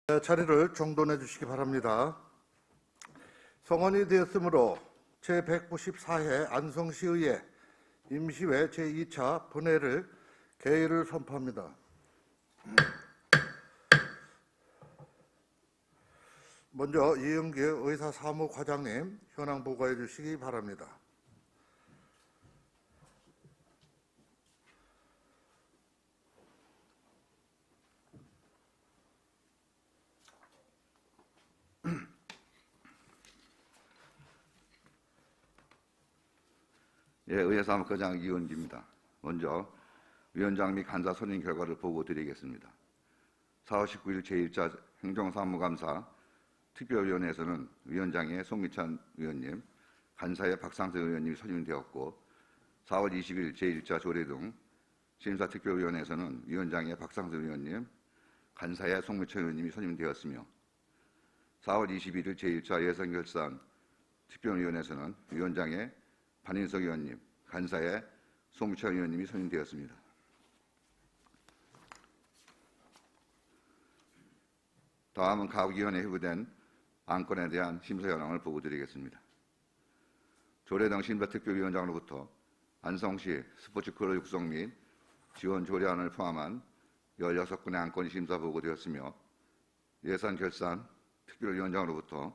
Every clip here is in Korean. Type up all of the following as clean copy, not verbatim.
자리를 정돈해 주시기 바랍니다. 성원이 되었으므로 제194회 안성시의회 임시회 제2차 본회를 개의를 선포합니다. 먼저 이영기 의사사무과장님 현황 보고해 주시기 바랍니다. 예, 의회사무과장 이은기입니다. 먼저 위원장 및 간사 선임 결과를 보고 드리겠습니다. 4월 19일 제1차 행정사무감사 특별위원회에서는 위원장의 송기찬 의원님, 간사의 박상수 의원님이 선임되었고 4월 20일 제1차 조례등 심사특별위원회에서는 위원장의 박상수 의원님, 간사의 송미철 의원님이 선임되었으며 4월 21일 제1차 예산결산 특별위원회에서는 위원장의 반인석 의원님, 간사의 송미철 의원님이 선임되었습니다. 다음은 각 위원회에 회부된 안건에 대한 심사 현황을 보고 드리겠습니다. 조례당 심사특별위원장으로부터 안성시 스포츠클럽 육성 및 지원 조례안을 포함한 16건의 안건이 심사 보고되었으며 예산결산 특별위원장으로부터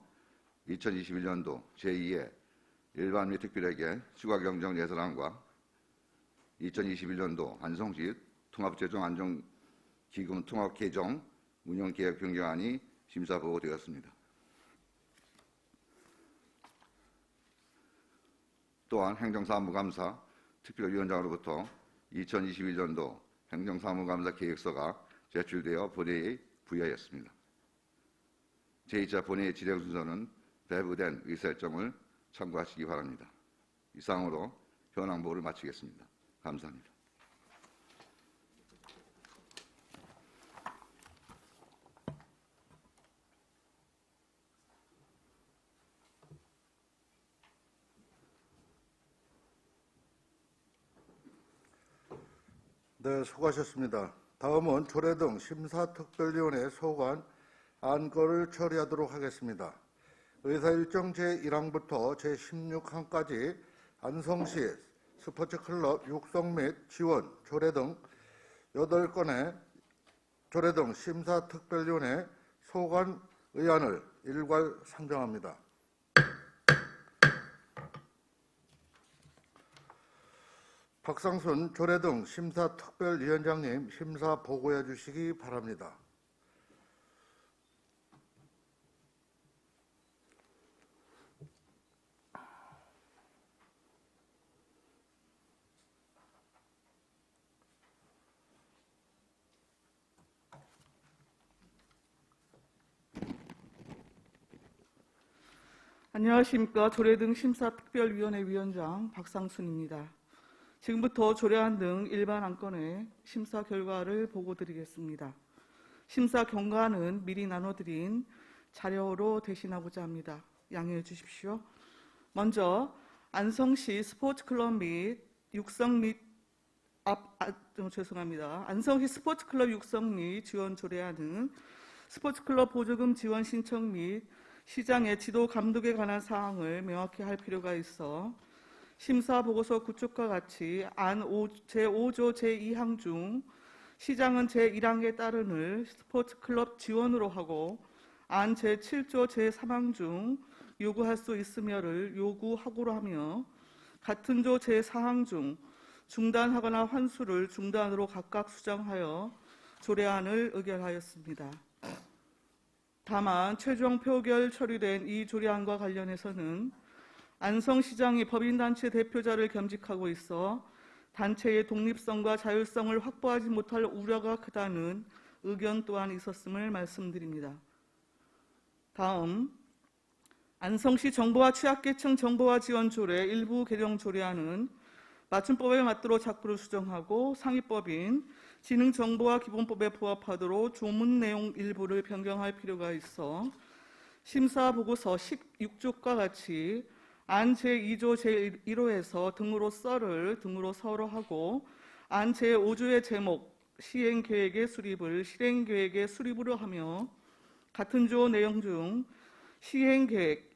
2021년도 제2회 일반 및 특별에게 추가경정 예산안과 2021년도 안성시 통합재정안정기금 통합개정 운영계획 변경안이 심사 보고되었습니다. 또한 행정사무감사 특별위원장으로부터 2021년도 행정사무감사 계획서가 제출되어 본회의에 부여하였습니다. 제2차 본회의 진행 순서는 배부된 의사일정을 참고하시기 바랍니다. 이상으로 현황 보고를 마치겠습니다. 감사합니다. 네, 수고하셨습니다. 다음은 조례등 심사특별위원회 소관 안건을 처리하도록 하겠습니다. 의사일정 제1항부터 제16항까지 안성시 스포츠클럽 육성 및 지원 조례등 8건의 조례등 심사특별위원회 소관 의안을 일괄 상정합니다. 박상순 조례등 심사특별위원장님 심사 보고해 주시기 바랍니다. 안녕하십니까. 조례등 심사특별위원회 위원장 박상순입니다. 지금부터 조례안 등 일반 안건의 심사 결과를 보고드리겠습니다. 심사 경과는 미리 나눠드린 자료로 대신하고자 합니다. 양해해 주십시오. 먼저 안성시 스포츠클럽 및 육성 및 안성시 스포츠클럽 육성 및 지원 조례안은 스포츠클럽 보조금 지원 신청 및 시장의 지도 감독에 관한 사항을 명확히 할 필요가 있어 심사보고서 구축과 같이 안 제5조 제2항 중 시장은 제1항에 따르는 스포츠클럽 지원으로 하고 안 제7조 제3항 중 요구할 수 있으며를 요구하고로 하며 같은 조 제4항 중 중단하거나 환수를 중단으로 각각 수정하여 조례안을 의결하였습니다. 다만 최종 표결 처리된 이 조례안과 관련해서는 안성시장이 법인단체 대표자를 겸직하고 있어 단체의 독립성과 자율성을 확보하지 못할 우려가 크다는 의견 또한 있었음을 말씀드립니다. 다음 안성시 정보화 취약계층 정보화 지원 조례 일부 개정 조례안은 맞춤법에 맞도록 작부를 수정하고 상위법인 지능정보화 기본법에 부합하도록 조문 내용 일부를 변경할 필요가 있어 심사보고서 16쪽과 같이 안 제2조 제1호에서 등으로 서로 하고 안 제5조의 제목 시행계획의 수립을 실행계획의 수립으로 하며 같은 조 내용 중 시행계획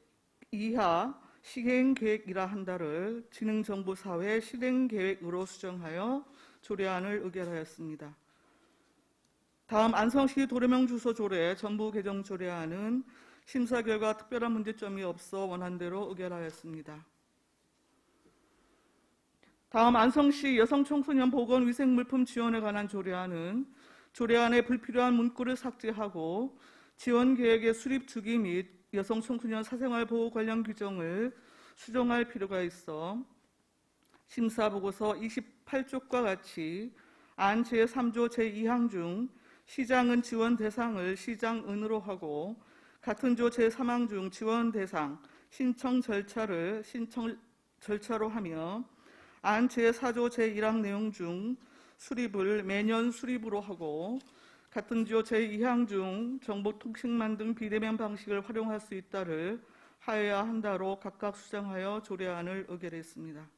이하 시행계획이라 한다를 지능정보사회 실행계획으로 수정하여 조례안을 의결하였습니다. 다음 안성시 도로명 주소 조례 전부 개정 조례안은 심사 결과 특별한 문제점이 없어 원안대로 의결하였습니다. 다음 안성시 여성청소년 보건위생물품 지원에 관한 조례안은 조례안에 불필요한 문구를 삭제하고 지원계획의 수립 주기 및 여성청소년 사생활 보호 관련 규정을 수정할 필요가 있어 심사보고서 28쪽과 같이 안 제3조 제2항 중 시장은 지원 대상을 시장은으로 하고 같은 조 제3항 중 지원 대상 신청 절차를 신청 절차로 하며 안 제4조 제1항 내용 중 수립을 매년 수립으로 하고 같은 조 제2항 중 정보통신망 등 비대면 방식을 활용할 수 있다를 하여야 한다로 각각 수정하여 조례안을 의결했습니다.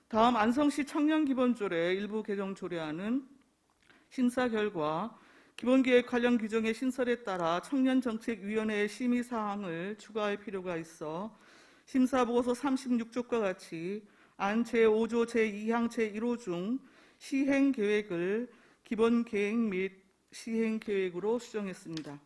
다음 안성시 청년기본조례 일부 개정 조례안은 심사 결과 기본계획 관련 규정의 신설에 따라 청년정책위원회의 심의사항을 추가할 필요가 있어 심사보고서 36쪽과 같이 안 제5조 제2항 제1호 중 시행계획을 기본계획 및 시행계획으로 수정했습니다.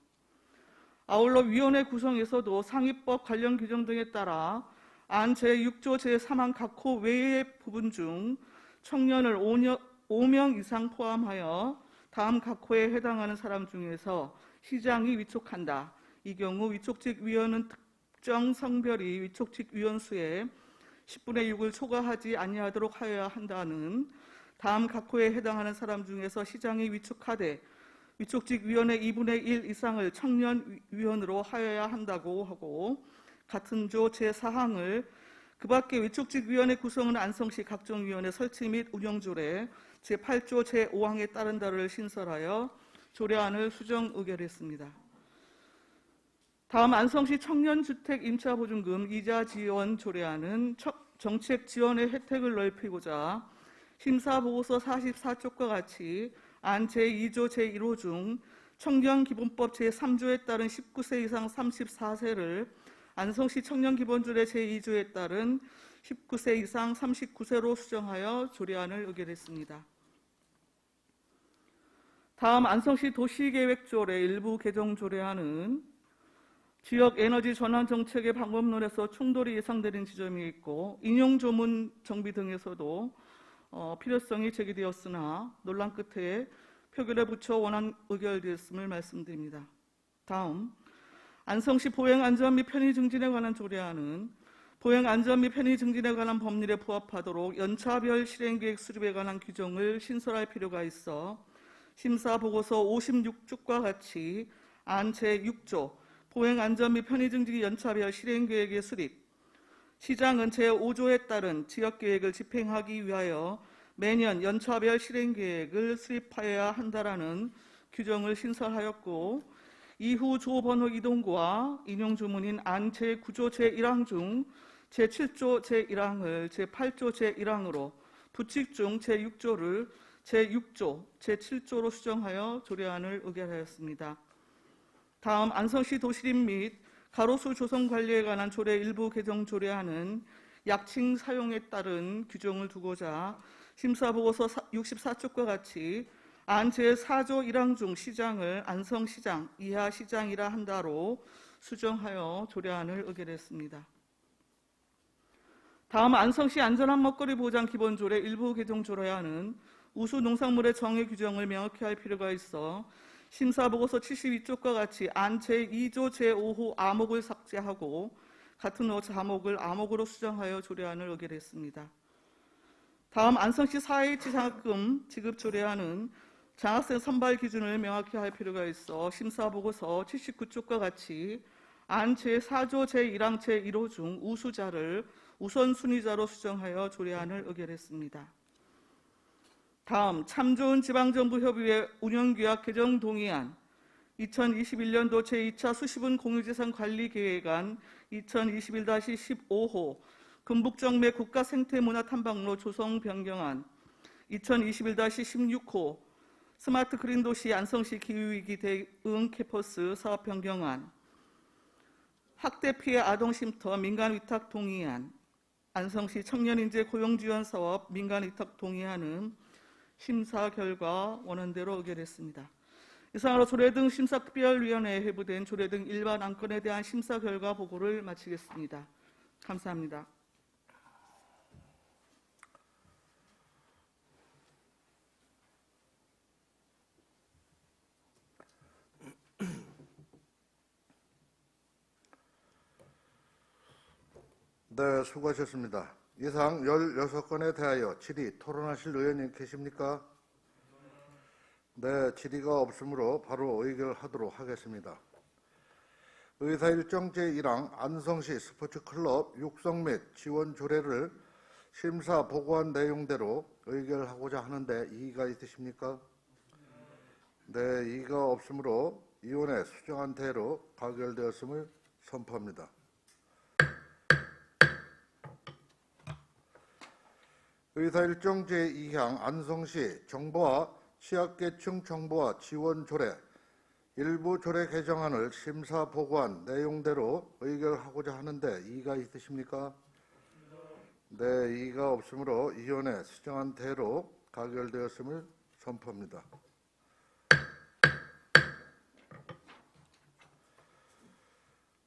아울러 위원회 구성에서도 상위법 관련 규정 등에 따라 안 제6조 제3항 각호 외의 부분 중 청년을 5명 이상 포함하여 다음 각호에 해당하는 사람 중에서 시장이 위촉한다. 이 경우 위촉직 위원은 특정 성별이 위촉직 위원 수의 10분의 6을 초과하지 아니하도록 하여야 한다는 다음 각호에 해당하는 사람 중에서 시장이 위촉하되 위촉직 위원의 2분의 1 이상을 청년 위원으로 하여야 한다고 하고 같은 조 제4항을 그 밖에 위촉직 위원회 구성은 안성시 각종 위원회 설치 및 운영 조례 제8조 제5항에 따른다를 신설하여 조례안을 수정 의결했습니다. 다음 안성시 청년주택 임차보증금 이자 지원 조례안은 정책 지원의 혜택을 넓히고자 심사보고서 44쪽과 같이 안 제2조 제1호 중 청년기본법 제3조에 따른 19세 이상 34세를 안성시 청년기본조례 제2조에 따른 19세 이상 39세로 수정하여 조례안을 의결했습니다. 다음 안성시 도시계획조례 일부 개정 조례안은 지역 에너지 전환 정책의 방법론에서 충돌이 예상되는 지점이 있고 인용 조문 정비 등에서도 필요성이 제기되었으나 논란 끝에 표결에 붙여 원안 의결되었음을 말씀드립니다. 다음 안성시 보행안전 및 편의 증진에 관한 조례안은 보행안전 및 편의 증진에 관한 법률에 부합하도록 연차별 실행계획 수립에 관한 규정을 신설할 필요가 있어 심사보고서 56쪽과 같이 안 제6조 보행안전 및 편의 증진 연차별 실행계획의 수립 시장은 제5조에 따른 지역계획을 집행하기 위하여 매년 연차별 실행계획을 수립하여야 한다라는 규정을 신설하였고 이후 조번호 이동과 인용조문인 안 제9조 제1항 중 제7조 제1항을 제8조 제1항으로 부칙 중 제6조를 제6조 제7조로 수정하여 조례안을 의결하였습니다. 다음 안성시 도시립 및 가로수 조성 관리에 관한 조례 일부 개정 조례안은 약칭 사용에 따른 규정을 두고자 심사보고서 64쪽과 같이 안 제4조 1항 중 시장을 안성시장 이하 시장이라 한다로 수정하여 조례안을 의결했습니다. 다음 안성시 안전한 먹거리 보장 기본조례 일부 개정 조례안은 우수 농산물의 정의 규정을 명확히 할 필요가 있어 심사보고서 72쪽과 같이 안 제2조 제5호 아목을 삭제하고 같은 호 자목을 아목으로 수정하여 조례안을 의결했습니다. 다음 안성시 4H 장학금 지급 조례안은 장학생 선발 기준을 명확히 할 필요가 있어 심사보고서 79쪽과 같이 안 제4조 제1항 제1호 중 우수자를 우선순위자로 수정하여 조례안을 의결했습니다. 다음 참 좋은 지방정부협의회 운영규약 개정 동의안 2021년도 제2차 수시분 공유재산 관리계획안 2021-15호 금북정매 국가생태문화탐방로 조성 변경안 2021-16호 스마트 그린 도시 안성시 기후위기 대응 캠퍼스 사업 변경안, 학대 피해 아동 쉼터 민간 위탁 동의안, 안성시 청년인재 고용지원 사업 민간 위탁 동의안은 심사 결과 원안대로 의결했습니다. 이상으로 조례 등 심사특별위원회에 회부된 조례 등 일반 안건에 대한 심사 결과 보고를 마치겠습니다. 감사합니다. 네, 수고하셨습니다. 이상 16건에 대하여 질의 토론하실 의원님 계십니까? 네, 질의가 없으므로 바로 의결하도록 하겠습니다. 의사일정 제1항 안성시 스포츠클럽 육성 및 지원 조례를 심사 보고한 내용대로 의결하고자 하는데 이의가 있으십니까? 네, 이의가 없으므로 위원회 수정한 대로 가결되었음을 선포합니다. 의사일정 제2항 안성시 정보화 취약계층 정보화 지원 조례 일부 조례 개정안을 심사 보고한 내용대로 의결하고자 하는데 이의가 있으십니까? 네, 이의가 없으므로 위원회 수정한 대로 가결되었음을 선포합니다.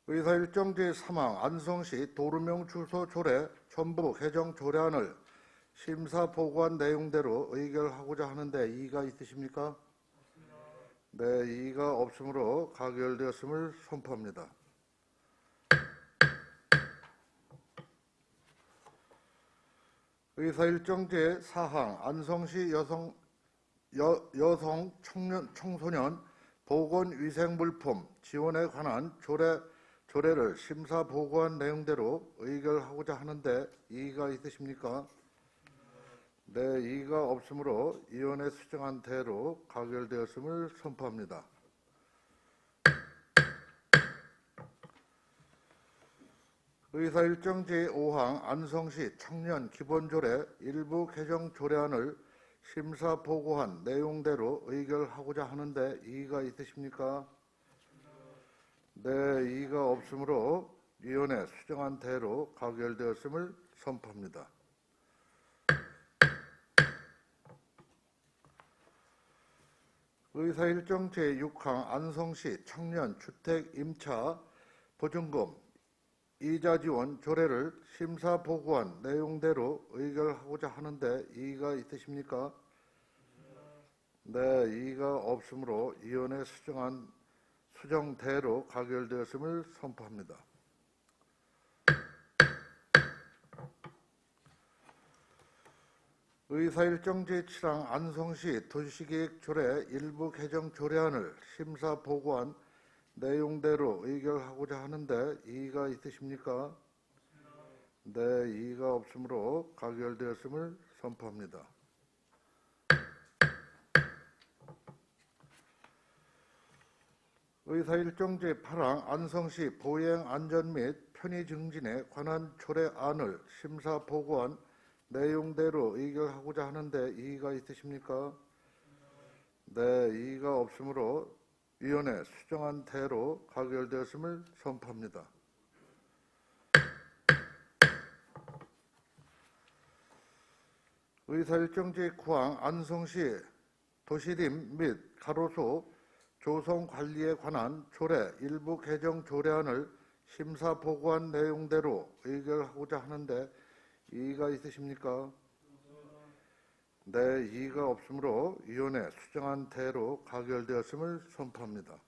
의사일정 제3항 안성시 도루명 주소 조례 전부 개정 조례안을 심사 보고한 내용대로 의결하고자 하는데 이의가 있으십니까? 네, 이의가 없으므로 가결되었음을 선포합니다. 의사일정 제4항 안성시 여성 청소년 보건위생물품 지원에 관한 조례를 심사 보고한 내용대로 의결하고자 하는데 이의가 있으십니까? 네, 이의가 없으므로 위원회 수정한 대로 가결되었음을 선포합니다. 의사일정 제5항 안성시 청년 기본조례 일부 개정 조례안을 심사 보고한 내용대로 의결하고자 하는데 이의가 있으십니까? 네, 이의가 없으므로 위원회 수정한 대로 가결되었음을 선포합니다. 의사일정 제6항 안성시 청년 주택 임차 보증금 이자 지원 조례를 심사 보고한 내용대로 의결하고자 하는데 이의가 있으십니까? 네, 이의가 없으므로 위원회 수정대로 가결되었음을 선포합니다. 의사일정 제7항 안성시 도시계획 조례 일부 개정 조례안을 심사 보고한 내용대로 의결하고자 하는데 이의가 있으십니까? 네, 이의가 없으므로 가결되었음을 선포합니다. 의사일정 제8항 안성시 보행 안전 및 편의 증진에 관한 조례안을 심사 보고한 내용대로 의결하고자 하는데 이의가 있으십니까? 네, 이의가 없으므로 위원회 수정한 대로 가결되었음을 선포합니다. 의사일정 제9항 안성시 도시림 및 가로수 조성 관리에 관한 조례 일부 개정 조례안을 심사 보고한 내용대로 의결하고자 하는데 이의가 있으십니까? 네, 이의가 없으므로 위원회 수정한 대로 가결되었음을 선포합니다.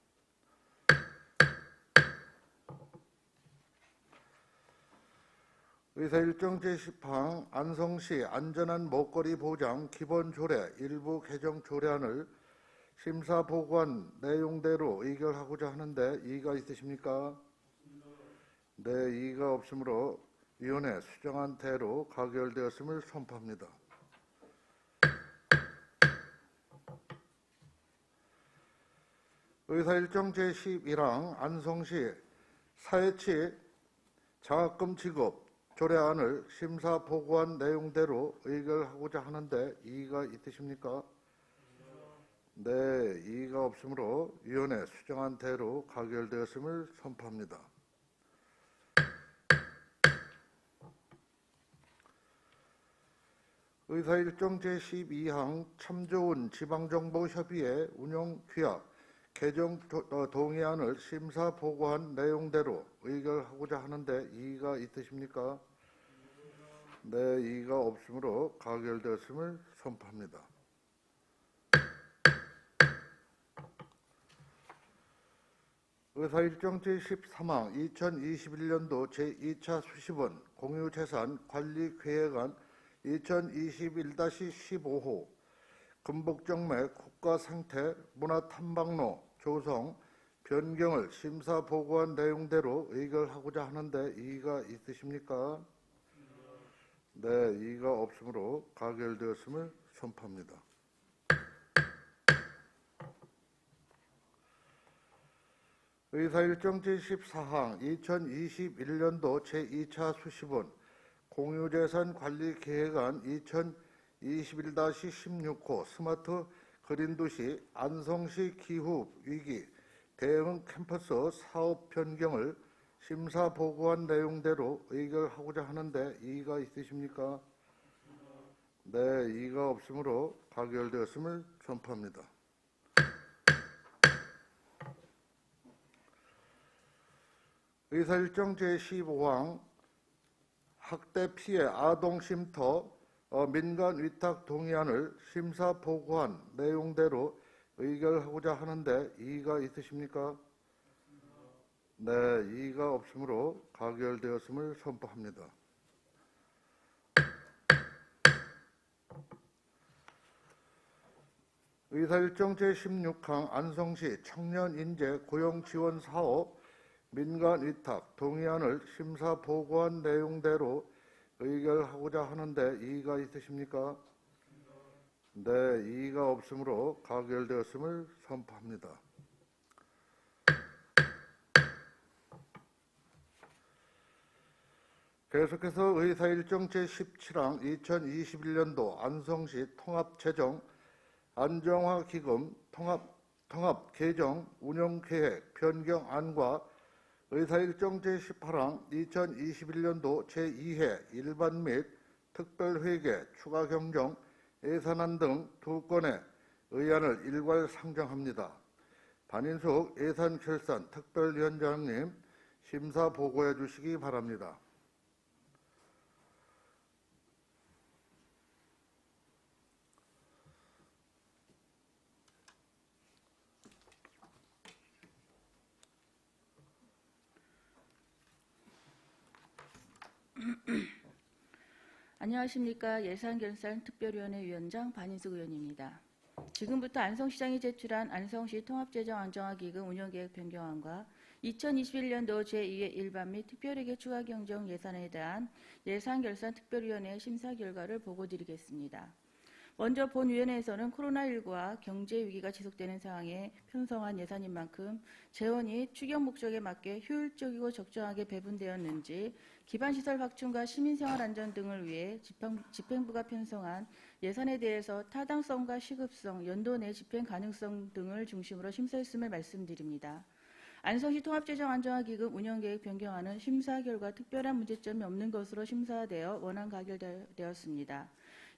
의사일정 제10항 안성시 안전한 먹거리 보장 기본조례 일부 개정 조례안을 심사 보고한 내용대로 의결하고자 하는데 이의가 있으십니까? 네, 이의가 없으므로 위원회 수정한 대로 가결되었음을 선포합니다. 의사일정 제11항 안성시 사회치 장학금 지급 조례안을 심사 보고한 내용대로 의결하고자 하는데 이의가 있으십니까? 네, 이의가 없으므로 위원회 수정안 대로 가결되었음을 선포합니다. 의사일정 제12항 참 좋은 지방정보협의회 운영규약 개정 동의안을 심사 보고한 내용대로 의결하고자 하는데 이의가 있으십니까? 네, 이의가 없으므로 가결되었음을 선포합니다. 의사일정 제13항 2021년도 제2차 수시본 공유재산관리계획안 2021-15호 금복정매 국가생태 문화탐방로 조성 변경을 심사 보고한 내용대로 의결하고자 하는데 이의가 있으십니까? 네, 이의가 없으므로 가결되었음을 선포합니다. 의사일정 제14항 2021년도 제2차 수시본 공유재산관리계획안 2021-16호 스마트 그린도시 안성시 기후위기 대응 캠퍼스 사업 변경을 심사 보고한 내용대로 의결하고자 하는데 이의가 있으십니까? 네, 이의가 없으므로 가결되었음을 선포합니다. 의사일정 제15항 학대 피해 아동쉼터 민간 위탁 동의안을 심사 보고한 내용대로 의결하고자 하는데 이의가 있으십니까? 네, 이의가 없으므로 가결되었음을 선포합니다. 의사일정 제16항 안성시 청년인재 고용지원사업 민간 위탁 동의안을 심사 보고한 내용대로 의결하고자 하는데 이의가 있으십니까? 네, 이의가 없으므로 가결되었음을 선포합니다. 계속해서 의사일정 제17항 2021년도 안성시 통합재정 안정화기금 통합 개정 운영계획 변경안과 의사일정 제18항 2021년도 제2회 일반 및 특별회계 추가 경정 예산안 등 두 건의 의안을 일괄 상정합니다. 반인숙 예산결산 특별위원장님 심사 보고해 주시기 바랍니다. 안녕하십니까. 예산결산 특별위원회 위원장 반인숙 의원입니다. 지금부터 안성시장이 제출한 안성시 통합재정 안정화기금 운영계획 변경안과 2021년도 제2회 일반 및 특별회계 추가 경정 예산에 대한 예산결산 특별위원회 심사 결과를 보고드리겠습니다. 먼저 본위원회에서는 코로나19와 경제위기가 지속되는 상황에 편성한 예산인 만큼 재원이 추경 목적에 맞게 효율적이고 적정하게 배분되었는지 기반시설 확충과 시민생활 안전 등을 위해 집행부가 편성한 예산에 대해서 타당성과 시급성, 연도 내 집행 가능성 등을 중심으로 심사했음을 말씀드립니다. 안성시 통합재정 안정화기금 운영계획 변경안은 심사 결과 특별한 문제점이 없는 것으로 심사되어 원안 가결되었습니다.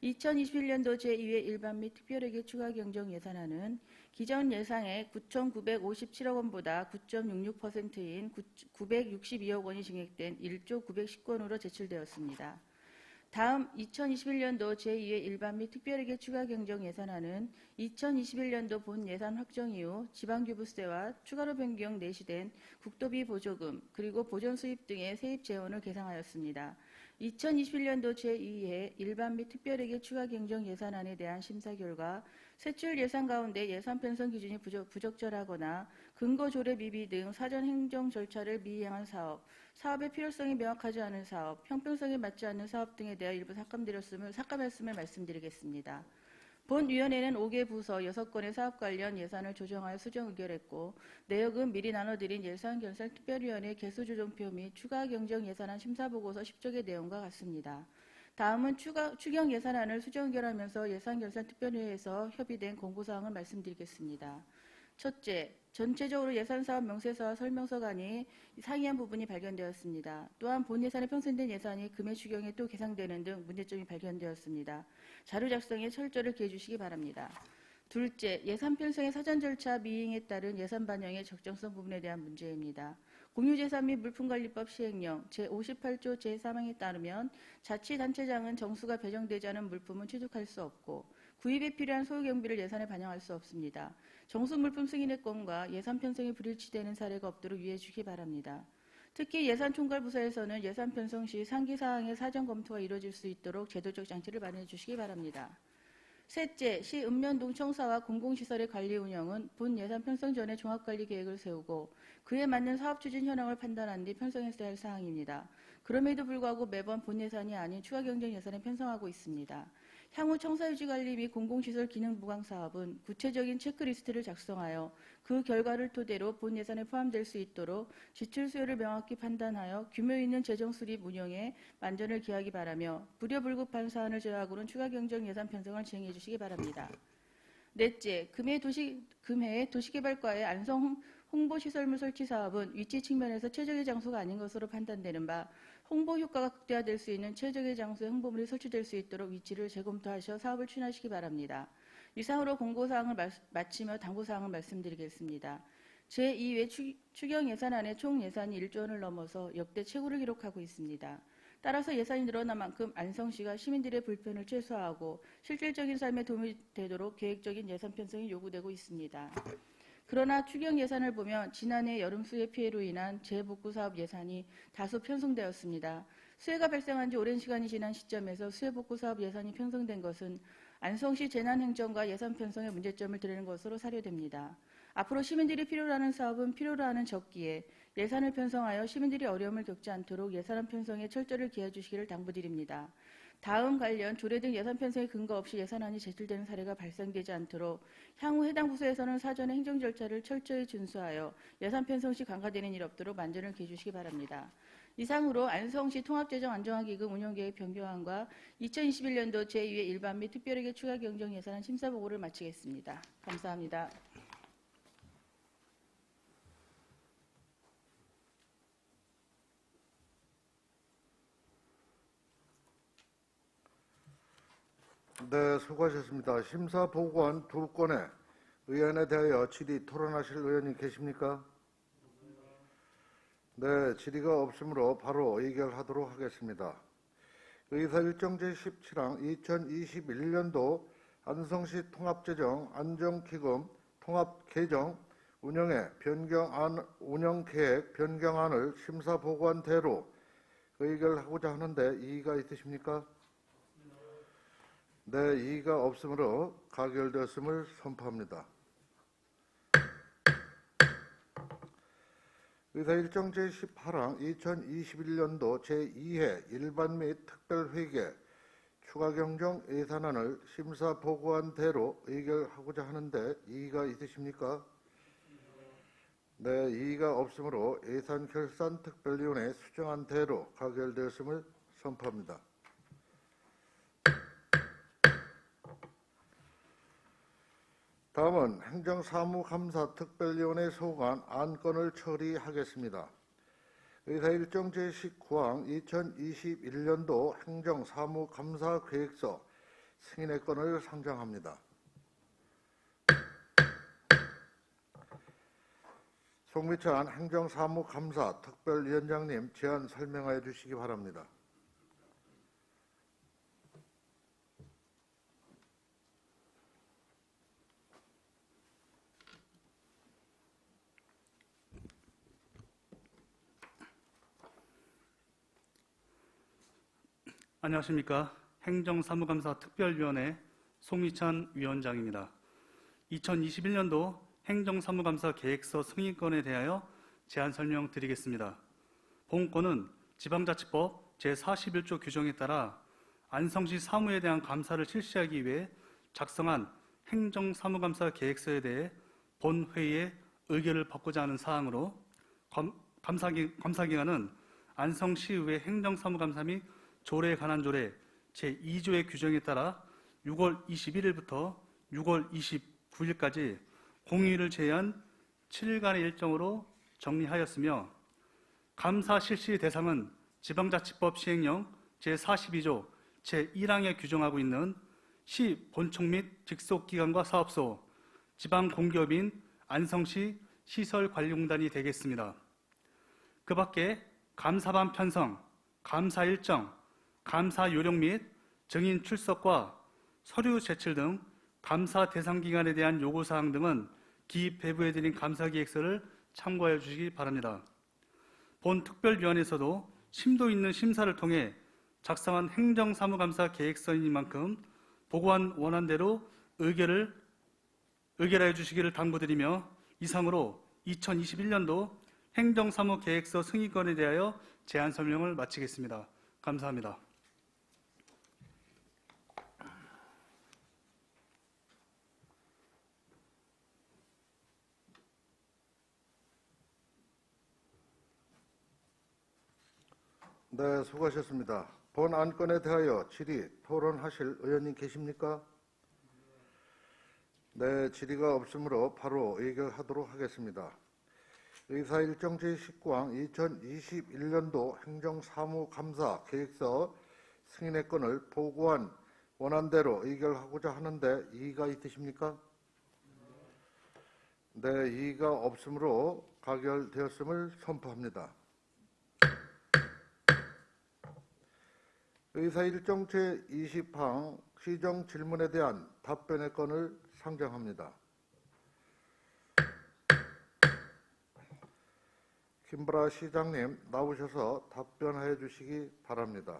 2021년도 제2회 일반 및 특별회계 추가 경정 예산안은 기존 예상의 9,957억 원보다 9.66%인 962억 원이 증액된 1조 910건으로 제출되었습니다. 다음 2021년도 제2회 일반 및 특별회계 추가 경정 예산안은 2021년도 본 예산 확정 이후 지방교부세와 추가로 변경 내시된 국도비 보조금 그리고 보전 수입 등의 세입 재원을 계상하였습니다. 2021년도 제2회 일반 및 특별회계 추가 경정 예산안에 대한 심사 결과 세출 예산 가운데 예산 편성 기준이 부적절하거나 근거 조례 미비 등 사전 행정 절차를 미이행한 사업, 사업의 필요성이 명확하지 않은 사업, 형평성에 맞지 않는 사업 등에 대해 일부 삭감했음을 말씀드리겠습니다. 본위원회는 5개 부서 6건의 사업 관련 예산을 조정하여 수정 의결했고 내역은 미리 나눠드린 예산결산 특별위원회 개수조정표 및 추가 경정 예산안 심사보고서 10쪽의 내용과 같습니다. 다음은 추경 예산안을 수정결하면서 예산결산특별회에서 협의된 공고사항을 말씀드리겠습니다. 첫째, 전체적으로 예산사업 명세서와 설명서간이 상이한 부분이 발견되었습니다. 또한 본 예산에 편성된 예산이 금액 추경에 또 계상되는 등 문제점이 발견되었습니다. 자료 작성에 철저를 기해 주시기 바랍니다. 둘째, 예산 편성의 사전 절차 미행에 따른 예산 반영의 적정성 부분에 대한 문제입니다. 공유재산 및 물품관리법 시행령 제58조 제3항에 따르면 자치단체장은 정수가 배정되지 않은 물품은 취득할 수 없고 구입에 필요한 소요 경비를 예산에 반영할 수 없습니다. 정수 물품 승인의 건과 예산 편성이 불일치되는 사례가 없도록 유의해 주시기 바랍니다. 특히 예산총괄부서에서는 예산 편성 시 상기 사항의 사전 검토가 이루어질 수 있도록 제도적 장치를 마련해 주시기 바랍니다. 셋째, 시 읍면동청사와 공공시설의 관리 운영은 본 예산 편성 전에 종합관리 계획을 세우고 그에 맞는 사업 추진 현황을 판단한 뒤 편성했어야 할 사항입니다. 그럼에도 불구하고 매번 본 예산이 아닌 추가 경정 예산에 편성하고 있습니다. 향후 청사유지관리 및 공공시설 기능 보강 사업은 구체적인 체크리스트를 작성하여 그 결과를 토대로 본 예산에 포함될 수 있도록 지출 수요를 명확히 판단하여 규모 있는 재정 수립 운영에 만전을 기하기 바라며 불여불급한 사안을 제외하고는 추가 경정 예산 편성을 진행해 주시기 바랍니다. 넷째, 금해 도시개발과의 안성 홍보시설물 설치 사업은 위치 측면에서 최적의 장소가 아닌 것으로 판단되는 바 홍보 효과가 극대화될 수 있는 최적의 장소에 홍보물이 설치될 수 있도록 위치를 재검토하셔 사업을 추진하시기 바랍니다. 이상으로 공고사항을 마치며 당부사항을 말씀드리겠습니다. 제2회 추경 예산안의 총 예산이 1조 원을 넘어서 역대 최고를 기록하고 있습니다. 따라서 예산이 늘어난 만큼 안성시가 시민들의 불편을 최소화하고 실질적인 삶에 도움이 되도록 계획적인 예산 편성이 요구되고 있습니다. 그러나 추경 예산을 보면 지난해 여름 수해 피해로 인한 재복구 사업 예산이 다소 편성되었습니다. 수해가 발생한 지 오랜 시간이 지난 시점에서 수해 복구 사업 예산이 편성된 것은 안성시 재난행정과 예산 편성의 문제점을 드러낸 것으로 사료됩니다. 앞으로 시민들이 필요로 하는 사업은 필요로 하는 적기에 예산을 편성하여 시민들이 어려움을 겪지 않도록 예산안 편성에 철저를 기해 주시기를 당부드립니다. 다음 관련 조례 등 예산 편성의 근거 없이 예산안이 제출되는 사례가 발생되지 않도록 향후 해당 부서에서는 사전의 행정 절차를 철저히 준수하여 예산 편성 시 간과되는 일 없도록 만전을 기해 주시기 바랍니다. 이상으로 안성시 통합재정안정화기금 운영계획 변경안과 2021년도 제2회 일반 및 특별회계 추가 경정 예산안 심사 보고를 마치겠습니다. 감사합니다. 네, 수고하셨습니다. 심사 보고안 2건의 의안에 대하여 질의 토론하실 의원님 계십니까? 네, 질의가 없으므로 바로 의결하도록 하겠습니다. 의사 일정 제17항 2021년도 안성시 통합재정 안정기금 통합개정 운영계획 변경안을 심사 보고안대로 의결하고자 하는데 이의가 있으십니까? 네, 이의가 없으므로 가결되었음을 선포합니다. 의사 일정 제18항 2021년도 제2회 일반 및 특별회계 추가 경정 예산안을 심사 보고안대로 의결하고자 하는데 이의가 있으십니까? 네, 이의가 없으므로 예산결산특별위원회 수정안대로 가결되었음을 선포합니다. 다음은 행정사무감사특별위원회 소관 안건을 처리하겠습니다. 의사 일정 제19항 2021년도 행정사무감사계획서 승인의 건을 상정합니다. 송미찬 행정사무감사 특별위원장님 제안 설명하여 주시기 바랍니다. 안녕하십니까. 행정사무감사 특별위원회 송미찬 위원장입니다. 2021년도 행정사무감사 계획서 승인건에 대하여 제안 설명드리겠습니다. 본 건은 지방자치법 제41조 규정에 따라 안성시 사무에 대한 감사를 실시하기 위해 작성한 행정사무감사 계획서에 대해 본 회의에 의결을 받고자 하는 사항으로 감사기간은 안성시의회 행정사무감사 및 조례에 관한 조례 제2조의 규정에 따라 6월 21일부터 6월 29일까지 공휴일을 제외한 7일간의 일정으로 정리하였으며 감사 실시 대상은 지방자치법 시행령 제42조 제1항에 규정하고 있는 시 본청 및 직속기관과 사업소, 지방공기업인 안성시 시설관리공단이 되겠습니다. 그 밖에 감사반 편성, 감사 일정, 감사 요령 및 증인 출석과 서류 제출 등 감사 대상 기관에 대한 요구사항 등은 기배부해드린 감사기획서를 참고해 주시기 바랍니다. 본 특별위원회에서도 심도 있는 심사를 통해 작성한 행정사무감사 계획서이니만큼 보고한 원안대로 의결하여 주시기를 당부드리며 이상으로 2021년도 행정사무계획서 승인권에 대하여 제안 설명을 마치겠습니다. 감사합니다. 네, 수고하셨습니다. 본 안건에 대하여 질의, 토론하실 의원님 계십니까? 네, 질의가 없으므로 바로 의결하도록 하겠습니다. 의사일정 제19항 2021년도 행정사무감사 계획서 승인의 건을 보고한 원안대로 의결하고자 하는데 이의가 있으십니까? 네, 이의가 없으므로 가결되었음을 선포합니다. 의사일정 제20항 시정 질문에 대한 답변의 건을 상정합니다. 김보라 시장님 나오셔서 답변해 주시기 바랍니다.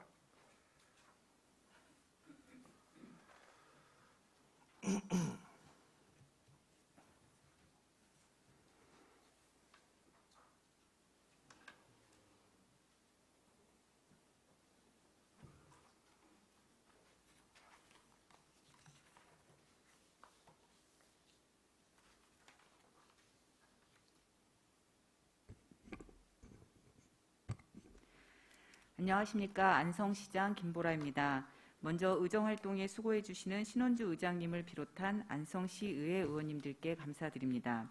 안녕하십니까. 안성시장 김보라입니다. 먼저 의정활동에 수고해 주시는 신원주 의장님을 비롯한 안성시의회 의원님들께 감사드립니다.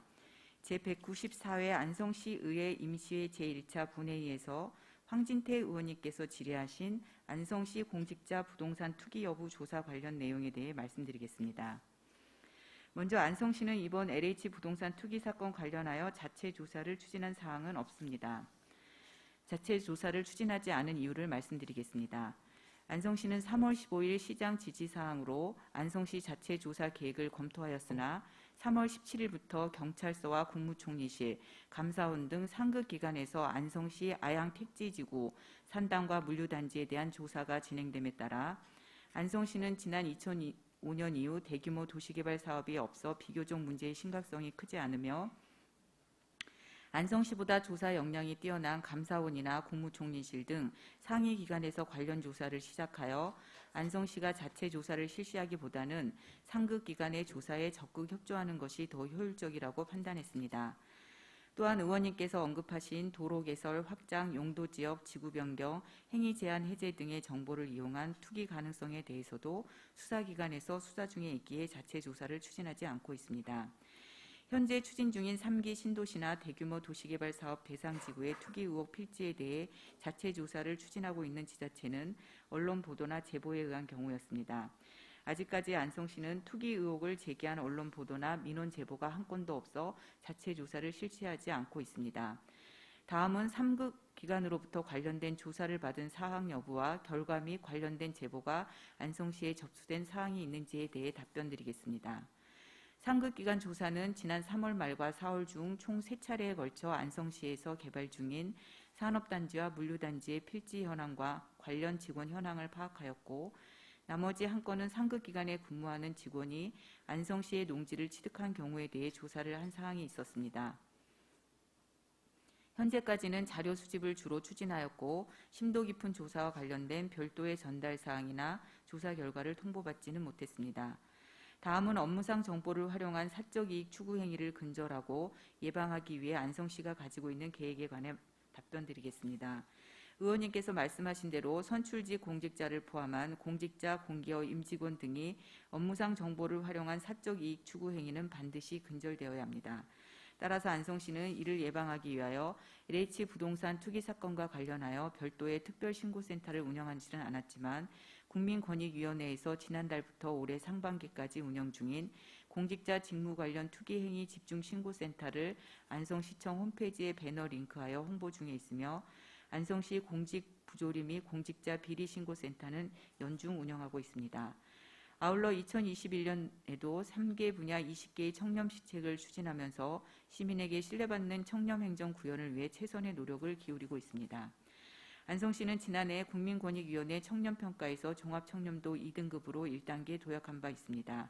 제194회 안성시의회 임시회 제1차 본회의에서 황진태 의원님께서 질의하신 안성시 공직자 부동산 투기 여부 조사 관련 내용에 대해 말씀드리겠습니다. 먼저 안성시는 이번 LH 부동산 투기 사건 관련하여 자체 조사를 추진한 사항은 없습니다. 자체 조사를 추진하지 않은 이유를 말씀드리겠습니다. 안성시는 3월 15일 시장 지지사항으로 안성시 자체 조사 계획을 검토하였으나 3월 17일부터 경찰서와 국무총리실, 감사원 등 상급 기관에서 안성시 아양 택지지구 산당과 물류단지에 대한 조사가 진행됨에 따라 안성시는 지난 2005년 이후 대규모 도시개발 사업이 없어 비교적 문제의 심각성이 크지 않으며 안성시보다 조사 역량이 뛰어난 감사원이나 국무총리실 등 상위 기관에서 관련 조사를 시작하여 안성시가 자체 조사를 실시하기보다는 상급 기관의 조사에 적극 협조하는 것이 더 효율적이라고 판단했습니다. 또한 의원님께서 언급하신 도로 개설, 확장, 용도 지역, 지구 변경, 행위 제한 해제 등의 정보를 이용한 투기 가능성에 대해서도 수사기관에서 수사 중에 있기에 자체 조사를 추진하지 않고 있습니다. 현재 추진 중인 3기 신도시나 대규모 도시개발 사업 대상 지구의 투기 의혹 필지에 대해 자체 조사를 추진하고 있는 지자체는 언론 보도나 제보에 의한 경우였습니다. 아직까지 안성시는 투기 의혹을 제기한 언론 보도나 민원 제보가 한 건도 없어 자체 조사를 실시하지 않고 있습니다. 다음은 3급 기관으로부터 관련된 조사를 받은 사항 여부와 결과 및 관련된 제보가 안성시에 접수된 사항이 있는지에 대해 답변드리겠습니다. 상급기관 조사는 지난 3월 말과 4월 중 총 3차례에 걸쳐 안성시에서 개발 중인 산업단지와 물류단지의 필지 현황과 관련 직원 현황을 파악하였고 나머지 한 건은 상급기관에 근무하는 직원이 안성시의 농지를 취득한 경우에 대해 조사를 한 사항이 있었습니다. 현재까지는 자료 수집을 주로 추진하였고 심도 깊은 조사와 관련된 별도의 전달 사항이나 조사 결과를 통보받지는 못했습니다. 다음은 업무상 정보를 활용한 사적 이익 추구 행위를 근절하고 예방하기 위해 안성시가 가지고 있는 계획에 관해 답변드리겠습니다. 의원님께서 말씀하신 대로 선출직 공직자를 포함한 공직자, 공기업, 임직원 등이 업무상 정보를 활용한 사적 이익 추구 행위는 반드시 근절되어야 합니다. 따라서 안성시는 이를 예방하기 위하여 LH 부동산 투기 사건과 관련하여 별도의 특별신고센터를 운영하지는 않았지만 국민권익위원회에서 지난달부터 올해 상반기까지 운영 중인 공직자 직무 관련 투기 행위 집중 신고센터를 안성시청 홈페이지에 배너 링크하여 홍보 중에 있으며 안성시 공직 부조리 및 공직자 비리 신고센터는 연중 운영하고 있습니다. 아울러 2021년에도 3개 분야 20개의 청렴시책을 추진하면서 시민에게 신뢰받는 청렴행정 구현을 위해 최선의 노력을 기울이고 있습니다. 안성시는 지난해 국민권익위원회 청렴평가에서 종합청렴도 2등급으로 1단계 도약한 바 있습니다.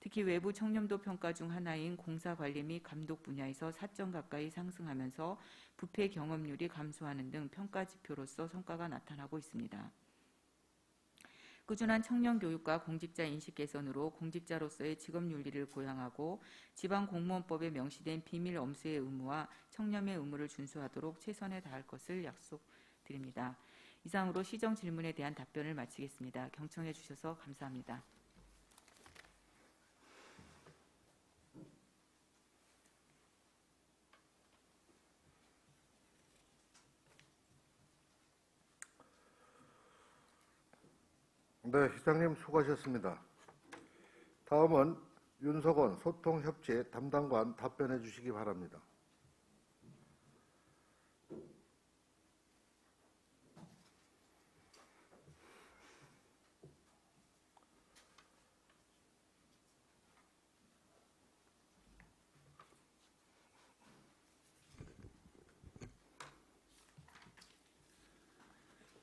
특히 외부 청렴도 평가 중 하나인 공사관리 및 감독 분야에서 4점 가까이 상승하면서 부패 경험률이 감소하는 등 평가 지표로서 성과가 나타나고 있습니다. 꾸준한 청년 교육과 공직자 인식 개선으로 공직자로서의 직업 윤리를 보양하고 지방공무원법에 명시된 비밀 엄수의 의무와 청렴의 의무를 준수하도록 최선을 다할 것을 약속드립니다. 이상으로 시정 질문에 대한 답변을 마치겠습니다. 경청해 주셔서 감사합니다. 네, 시장님 수고하셨습니다. 다음은 윤석원 소통협체 담당관 답변해 주시기 바랍니다.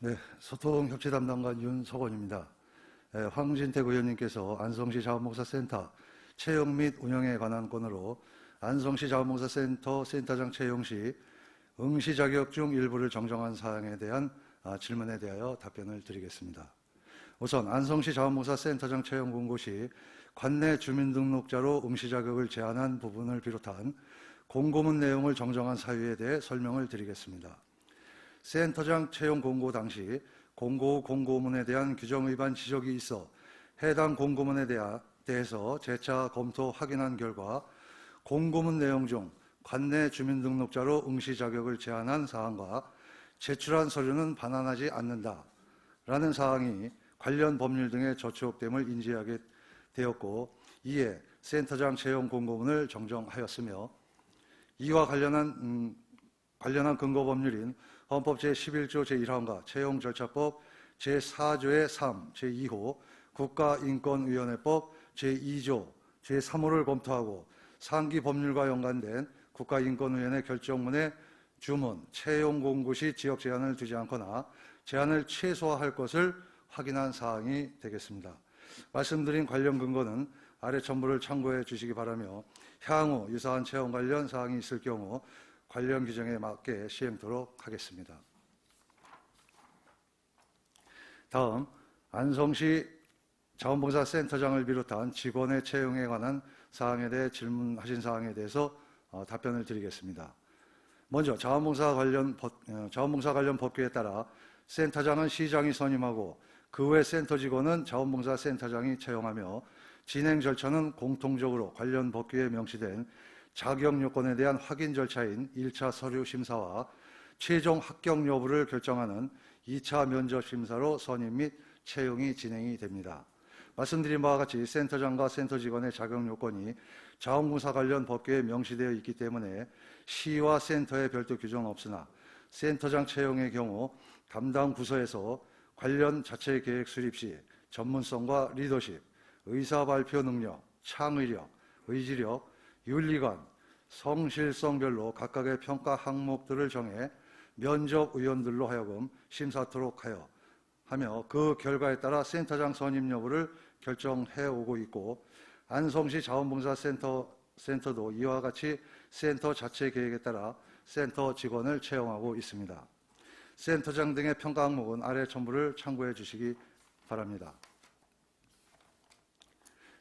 네, 소통협체 담당관 윤석원입니다. 황진택 의원님께서 안성시 자원봉사센터 채용 및 운영에 관한 건으로 안성시 자원봉사센터 센터장 채용 시 응시 자격 중 일부를 정정한 사항에 대한 질문에 대하여 답변을 드리겠습니다. 우선 안성시 자원봉사센터장 채용 공고 시 관내 주민등록자로 응시 자격을 제한한 부분을 비롯한 공고문 내용을 정정한 사유에 대해 설명을 드리겠습니다. 센터장 채용 공고 당시 공고 공고문에 대한 규정 위반 지적이 있어 해당 공고문에 대해서 재차 검토 확인한 결과 공고문 내용 중 관내 주민등록자로 응시 자격을 제한한 사항과 제출한 서류는 반환하지 않는다라는 사항이 관련 법률 등에 저촉됨을 인지하게 되었고 이에 센터장 채용 공고문을 정정하였으며 이와 관련한 근거 법률인 헌법 제11조 제1항과 채용절차법 제4조의 3, 제2호, 국가인권위원회법 제2조 제3호를 검토하고 상기 법률과 연관된 국가인권위원회 결정문에 주문, 채용 공고 시 지역 제한을 두지 않거나 제한을 최소화할 것을 확인한 사항이 되겠습니다. 말씀드린 관련 근거는 아래 첨부를 참고해 주시기 바라며 향후 유사한 채용 관련 사항이 있을 경우 관련 규정에 맞게 시행토록 하겠습니다. 다음 안성시 자원봉사센터장을 비롯한 직원의 채용에 관한 사항에 대해 질문하신 사항에 대해서 답변을 드리겠습니다. 먼저 자원봉사 관련 법규에 따라 센터장은 시장이 선임하고 그 외 센터 직원은 자원봉사센터장이 채용하며 진행 절차는 공통적으로 관련 법규에 명시된 자격 요건에 대한 확인 절차인 1차 서류 심사와 최종 합격 여부를 결정하는 2차 면접 심사로 선임 및 채용이 진행이 됩니다. 말씀드린 바와 같이 센터장과 센터 직원의 자격 요건이 자원봉사 관련 법규에 명시되어 있기 때문에 시와 센터의 별도 규정은 없으나 센터장 채용의 경우 담당 부서에서 관련 자체 계획 수립 시 전문성과 리더십, 의사 발표 능력, 창의력, 의지력, 윤리관, 성실성별로 각각의 평가 항목들을 정해 면접위원들로 하여금 심사토록 하며 그 결과에 따라 센터장 선임 여부를 결정해 오고 있고 안성시 자원봉사센터도 이와 같이 센터 자체 계획에 따라 센터 직원을 채용하고 있습니다. 센터장 등의 평가 항목은 아래 첨부를 참고해 주시기 바랍니다.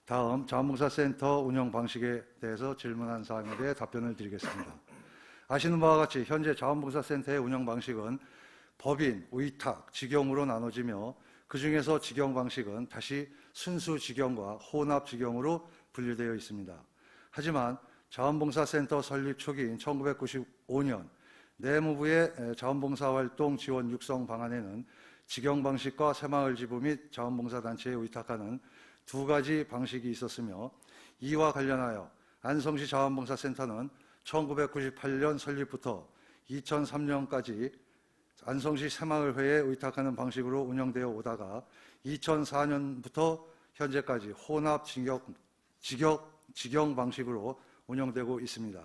다음 자원봉사센터 운영 방식에 대해서 질문한 사항에 대해 답변을 드리겠습니다. 아시는 바와 같이 현재 자원봉사센터의 운영 방식은 법인, 위탁, 직영으로 나눠지며 그중에서 직영 방식은 다시 순수 직영과 혼합 직영으로 분류되어 있습니다. 하지만 자원봉사센터 설립 초기인 1995년 내무부의 자원봉사활동 지원 육성 방안에는 직영 방식과 새마을지부 및 자원봉사단체에 위탁하는 두 가지 방식이 있었으며 이와 관련하여 안성시 자원봉사센터는 1998년 설립부터 2003년까지 안성시 새마을회에 의탁하는 방식으로 운영되어 오다가 2004년부터 현재까지 혼합 직영 방식으로 운영되고 있습니다.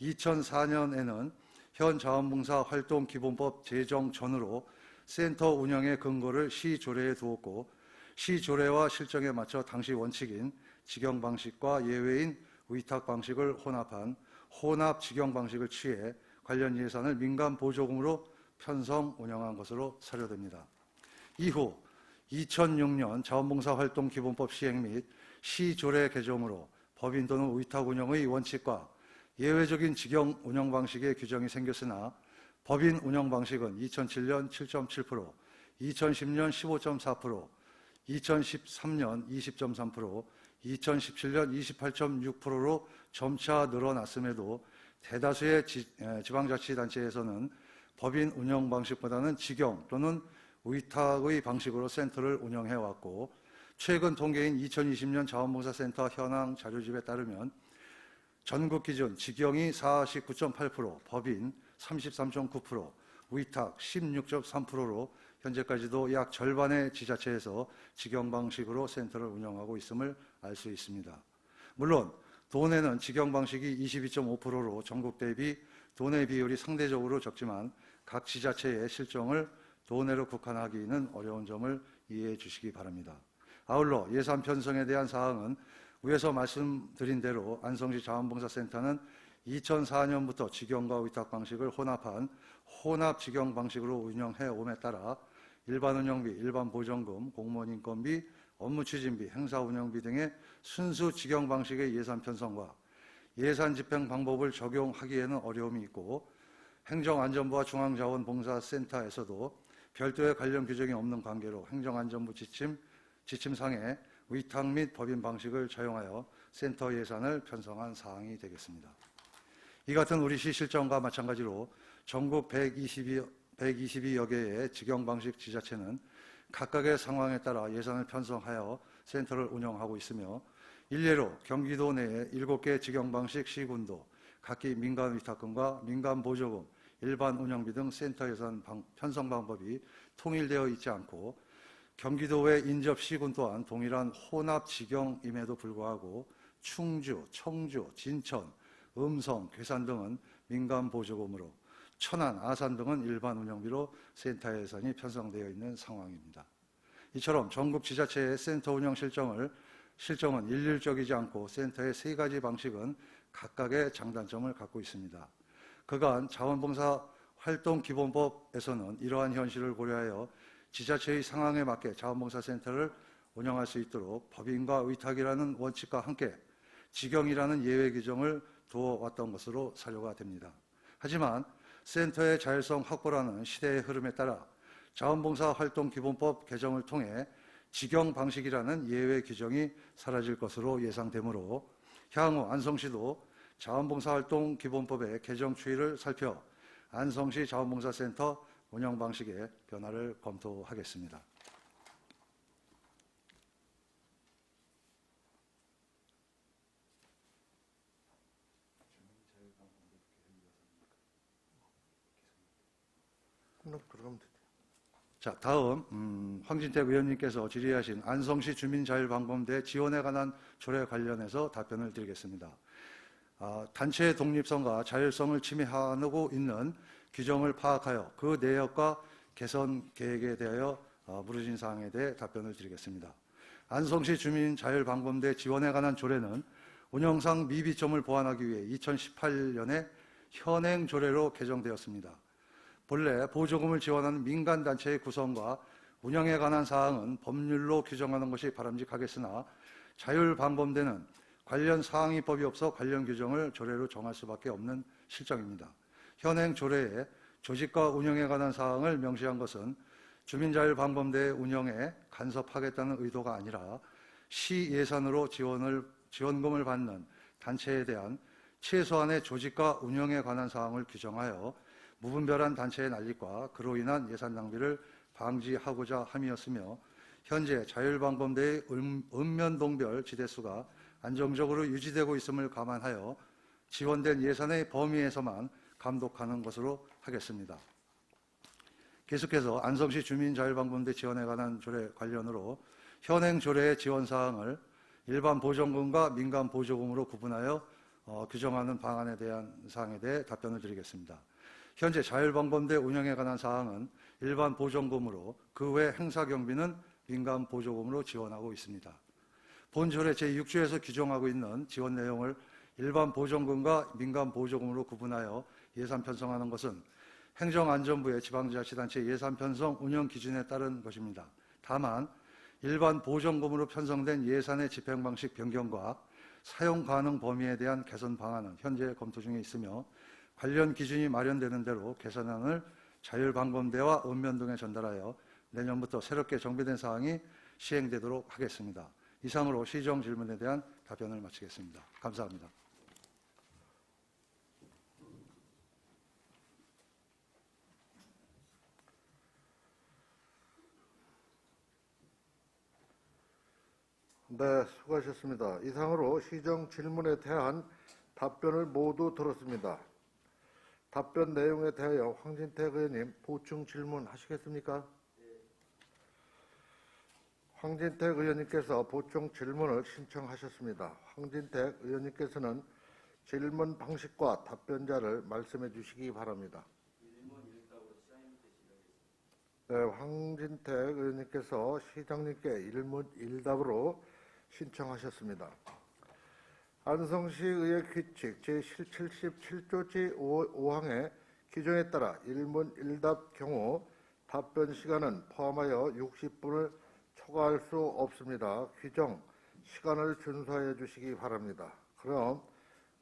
2004년에는 현 자원봉사 활동 기본법 제정 전후로 센터 운영의 근거를 시조례에 두었고 시조례와 실정에 맞춰 당시 원칙인 직영 방식과 예외인 위탁 방식을 혼합한 혼합 직영 방식을 취해 관련 예산을 민간 보조금으로 편성 운영한 것으로 사료됩니다. 이후 2006년 자원봉사활동 기본법 시행 및 시조례 개정으로 법인 또는 위탁 운영의 원칙과 예외적인 직영 운영 방식의 규정이 생겼으나 법인 운영 방식은 2007년 7.7%, 2010년 15.4%, 2013년 20.3%, 2017년 28.6%로 점차 늘어났음에도 대다수의 지방자치단체에서는 법인 운영 방식보다는 직영 또는 위탁의 방식으로 센터를 운영해왔고 최근 통계인 2020년 자원봉사센터 현황 자료집에 따르면 전국 기준 직영이 49.8%, 법인 33.9%, 위탁 16.3%로 현재까지도 약 절반의 지자체에서 직영 방식으로 센터를 운영하고 있음을 알 수 있습니다. 물론 도내는 직영 방식이 22.5%로 전국 대비 도내 비율이 상대적으로 적지만 각 지자체의 실정을 도내로 국한하기는 어려운 점을 이해해 주시기 바랍니다. 아울러 예산 편성에 대한 사항은 위에서 말씀드린 대로 안성시 자원봉사센터는 2004년부터 직영과 위탁 방식을 혼합한 혼합 직영 방식으로 운영해 옴에 따라 일반 운영비, 일반 보전금, 공무원 인건비, 업무 추진비, 행사 운영비 등의 순수 직영 방식의 예산 편성과 예산 집행 방법을 적용하기에는 어려움이 있고 행정안전부와 중앙자원봉사센터에서도 별도의 관련 규정이 없는 관계로 행정안전부 지침상에 위탁 및 법인 방식을 차용하여 센터 예산을 편성한 사항이 되겠습니다. 이 같은 우리시 실정과 마찬가지로 전국 122여 개의 직영 방식 지자체는 각각의 상황에 따라 예산을 편성하여 센터를 운영하고 있으며 일례로 경기도 내에 7개 직영 방식 시군도 각기 민간 위탁금과 민간 보조금, 일반 운영비 등 센터 예산 편성 방법이 통일되어 있지 않고 경기도 외 인접 시군 또한 동일한 혼합 직영임에도 불구하고 충주, 청주, 진천, 음성, 괴산 등은 민간 보조금으로 천안, 아산 등은 일반 운영비로 센터 예산이 편성되어 있는 상황입니다. 이처럼 전국 지자체의 센터 운영 실정은 일률적이지 않고 센터의 세 가지 방식은 각각의 장단점을 갖고 있습니다. 그간 자원봉사 활동기본법에서는 이러한 현실을 고려하여 지자체의 상황에 맞게 자원봉사센터를 운영할 수 있도록 법인과 위탁이라는 원칙과 함께 직영이라는 예외 규정을 두어왔던 것으로 사료가 됩니다. 하지만 센터의 자율성 확보라는 시대의 흐름에 따라 자원봉사활동기본법 개정을 통해 직영 방식이라는 예외 규정이 사라질 것으로 예상되므로 향후 안성시도 자원봉사활동기본법의 개정 추이를 살펴 안성시 자원봉사센터 운영 방식의 변화를 검토하겠습니다. 자, 다음 황진택 의원님께서 질의하신 안성시 주민자율방범대 지원에 관한 조례 관련해서 답변을 드리겠습니다. 단체의 독립성과 자율성을 침해하고 있는 규정을 파악하여 그 내역과 개선 계획에 대하여 물으신 사항에 대해 답변을 드리겠습니다. 안성시 주민자율방범대 지원에 관한 조례는 운영상 미비점을 보완하기 위해 2018년에 현행 조례로 개정되었습니다. 본래 보조금을 지원하는 민간단체의 구성과 운영에 관한 사항은 법률로 규정하는 것이 바람직하겠으나 자율방범대는 관련 사항이 법이 없어 관련 규정을 조례로 정할 수밖에 없는 실정입니다. 현행 조례에 조직과 운영에 관한 사항을 명시한 것은 주민자율방범대 운영에 간섭하겠다는 의도가 아니라 시 예산으로 지원금을 받는 단체에 대한 최소한의 조직과 운영에 관한 사항을 규정하여 무분별한 단체의 난립과 그로 인한 예산 낭비를 방지하고자 함이었으며, 현재 자율방범대의 읍면동별 지대수가 안정적으로 유지되고 있음을 감안하여 지원된 예산의 범위에서만 감독하는 것으로 하겠습니다. 계속해서 안성시 주민자율방범대 지원에 관한 조례 관련으로 현행 조례의 지원 사항을 일반 보전금과 민간 보조금으로 구분하여 규정하는 방안에 대한 사항에 대해 답변을 드리겠습니다. 현재 자율방범대 운영에 관한 사항은 일반 보전금으로 그 외 행사 경비는 민간 보조금으로 지원하고 있습니다. 본 조례 제6조에서 규정하고 있는 지원 내용을 일반 보전금과 민간 보조금으로 구분하여 예산 편성하는 것은 행정안전부의 지방자치단체 예산 편성 운영 기준에 따른 것입니다. 다만 일반 보전금으로 편성된 예산의 집행 방식 변경과 사용 가능 범위에 대한 개선 방안은 현재 검토 중에 있으며, 관련 기준이 마련되는 대로 개선안을 자율방범대와 읍면동에 전달하여 내년부터 새롭게 정비된 사항이 시행되도록 하겠습니다. 이상으로 시정 질문에 대한 답변을 마치겠습니다. 감사합니다. 네, 수고하셨습니다. 이상으로 시정 질문에 대한 답변을 모두 들었습니다. 답변 내용에 대하여 황진택 의원님 보충 질문하시겠습니까? 황진택 의원님께서 보충 질문을 신청하셨습니다. 황진택 의원님께서는 질문 방식과 답변자를 말씀해 주시기 바랍니다. 네, 황진택 의원님께서 시장님께 일문일답으로 신청하셨습니다. 안성시의회 규칙 제77조 제5항의 규정에 따라 일문일답 경우 답변 시간은 포함하여 60분을 초과할 수 없습니다. 규정 시간을 준수하여 주시기 바랍니다. 그럼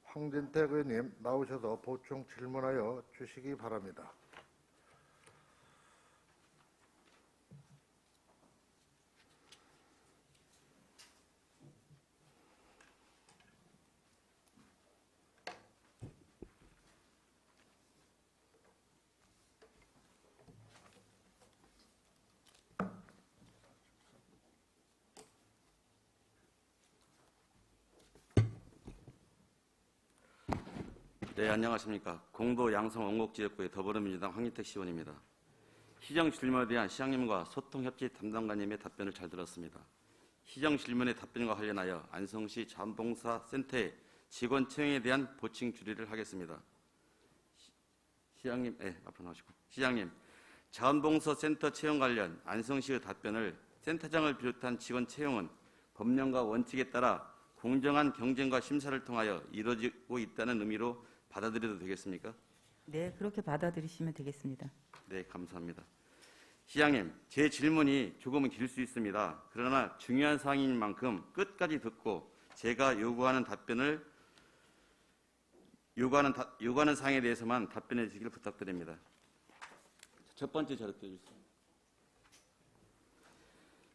황진택 의원님 나오셔서 보충 질문하여 주시기 바랍니다. 네, 안녕하십니까. 공도 양성 원곡지역구의 더불어민주당 황진택 시의원입니다. 시정 질문에 대한 시장님과 소통협치 담당관님의 답변을 잘 들었습니다. 시정 질문의 답변과 관련하여 안성시 자원봉사센터의 직원 채용에 대한 보충 질의를 하겠습니다. 시장님, 앞으로 나오시고. 시장님, 자원봉사센터 채용 관련 안성시의 답변을 센터장을 비롯한 직원 채용은 법령과 원칙에 따라 공정한 경쟁과 심사를 통하여 이루어지고 있다는 의미로 받아들여도 되겠습니까? 네, 그렇게 받아들이시면 되겠습니다. 네, 감사합니다. 시장님, 제 질문이 조금은 길 수 있습니다. 그러나 중요한 사항인 만큼 끝까지 듣고 제가 요구하는 사항에 대해서만 답변해 주시길 부탁드립니다. 첫 번째 자료 띄워주세요.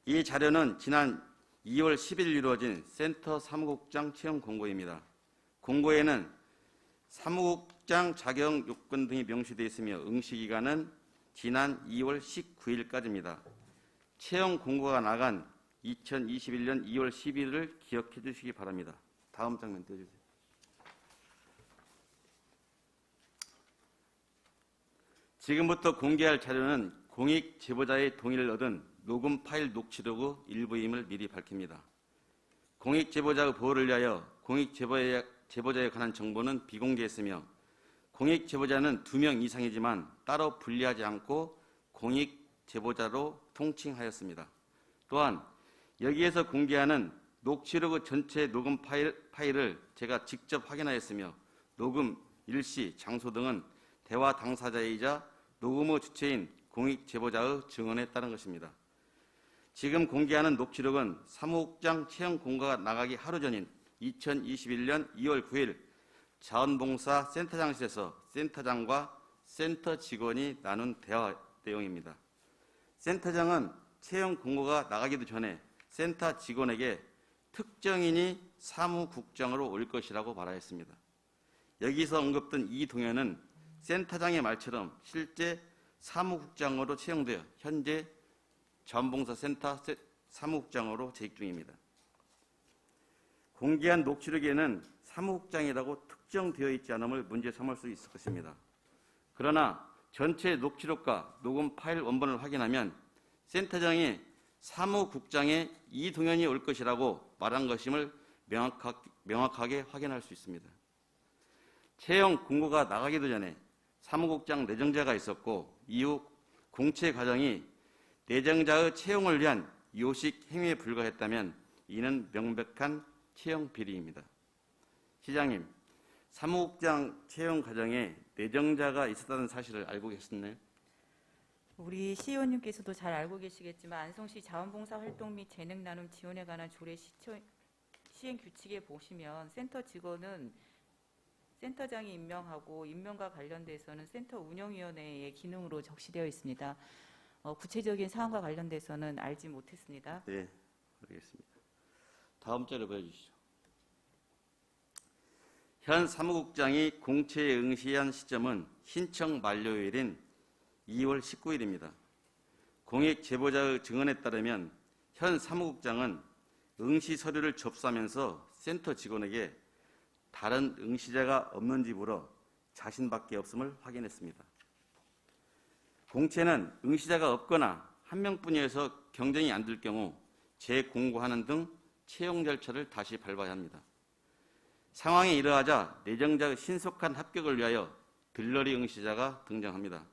이 자료는 지난 2월 10일 이루어진 센터 사무국장 채용 공고입니다. 공고에는 사무국장 자격 요건 등이 명시되어 있으며 응시기간은 지난 2월 19일까지입니다. 채용 공고가 나간 2021년 2월 10일을 기억해 주시기 바랍니다. 다음 장면 띄워주세요. 지금부터 공개할 자료는 공익 제보자의 동의를 얻은 녹음 파일 녹취록 일부임을 미리 밝힙니다. 공익 제보자의 보호를 위하여 공익 제보자에 관한 정보는 비공개했으며, 공익 제보자는 2명 이상이지만 따로 분리하지 않고 공익 제보자로 통칭하였습니다. 또한 여기에서 공개하는 녹취록 전체 녹음 파일을 제가 직접 확인하였으며, 녹음 일시, 장소 등은 대화 당사자이자 녹음의 주체인 공익 제보자의 증언에 따른 것입니다. 지금 공개하는 녹취록은 사무국장 채용 공고가 나가기 하루 전인 2021년 2월 9일 자원봉사 센터장실에서 센터장과 센터 직원이 나눈 대화 내용입니다. 센터장은 채용 공고가 나가기도 전에 센터 직원에게 특정인이 사무국장으로 올 것이라고 말하였습니다. 여기서 언급된 이 동현은 센터장의 말처럼 실제 사무국장으로 채용되어 현재 자원봉사 센터 사무국장으로 재직 중입니다. 공개한 녹취록에는 사무국장이라고 특정되어 있지 않음을 문제 삼을 수 있을 것입니다. 그러나 전체 녹취록과 녹음 파일 원본을 확인하면 센터장이 사무국장에 이동현이 올 것이라고 말한 것임을 명확하게 확인할 수 있습니다. 채용 공고가 나가기도 전에 사무국장 내정자가 있었고 이후 공채 과정이 내정자의 채용을 위한 요식 행위에 불과했다면 이는 명백한 채용 비리입니다. 시장님, 사무국장 채용 과정에 내정자가 있었다는 사실을 알고 계셨나요? 우리 시 의원님께서도 잘 알고 계시겠지만 안성시 자원봉사 활동 및 재능 나눔 지원에 관한 조례 시행 규칙에 보시면 센터 직원은 센터장이 임명하고 임명과 관련돼서는 센터 운영위원회의 기능으로 적시되어 있습니다. 구체적인 사항과 관련돼서는 알지 못했습니다. 네, 알겠습니다. 다음 자료 보여주시죠. 현 사무국장이 공채에 응시한 시점은 신청 만료일인 2월 19일입니다. 공익 제보자의 증언에 따르면 현 사무국장은 응시 서류를 접수하면서 센터 직원에게 다른 응시자가 없는지 물어 자신밖에 없음을 확인했습니다. 공채는 응시자가 없거나 한 명뿐이어서 경쟁이 안 될 경우 재공고하는 등 채용 절차를 다시 밟아야 합니다. 상황이 이러하자 내정자의 신속한 합격을 위하여 들러리 응시자가 등장합니다.